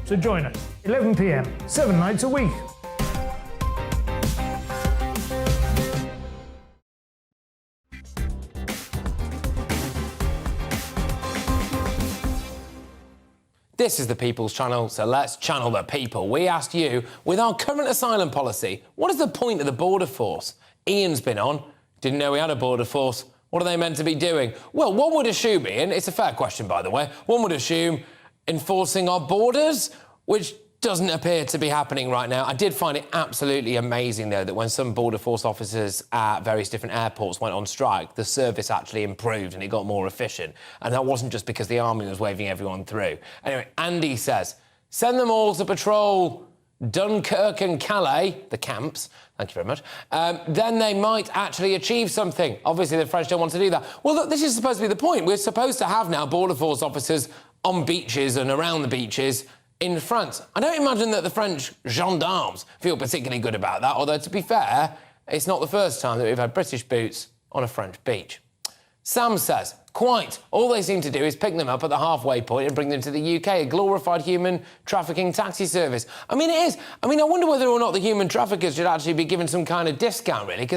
So join us, 11 p.m, 7 nights a week. This is the People's Channel, so let's channel the people. We asked you, with our current asylum policy, what is the point of the border force? Ian's been on. Didn't know we had a border force. What are they meant to be doing? Well, one would assume, Ian, it's a fair question, by the way, one would assume enforcing our borders, which doesn't appear to be happening right now. I did find it absolutely amazing, though, that when some border force officers at various different airports went on strike, the service actually improved and it got more efficient. And that wasn't just because the army was waving everyone through. Anyway, Andy says, send them all to patrol Dunkirk and Calais, the camps, thank you very much, then they might actually achieve something. Obviously, the French don't want to do that. Well, look, this is supposed to be the point. We're supposed to have now border force officers on beaches and around the beaches in France. I don't imagine that the French gendarmes feel particularly good about that, although, to be fair, It's not the first time that we've had British boots on a French beach. Sam says, quite. All they seem to do is pick them up at the halfway point and bring them to the UK, a glorified human trafficking taxi service. I mean, it is. I mean, I wonder whether or not the human traffickers should actually be given some kind of discount, really, 'cause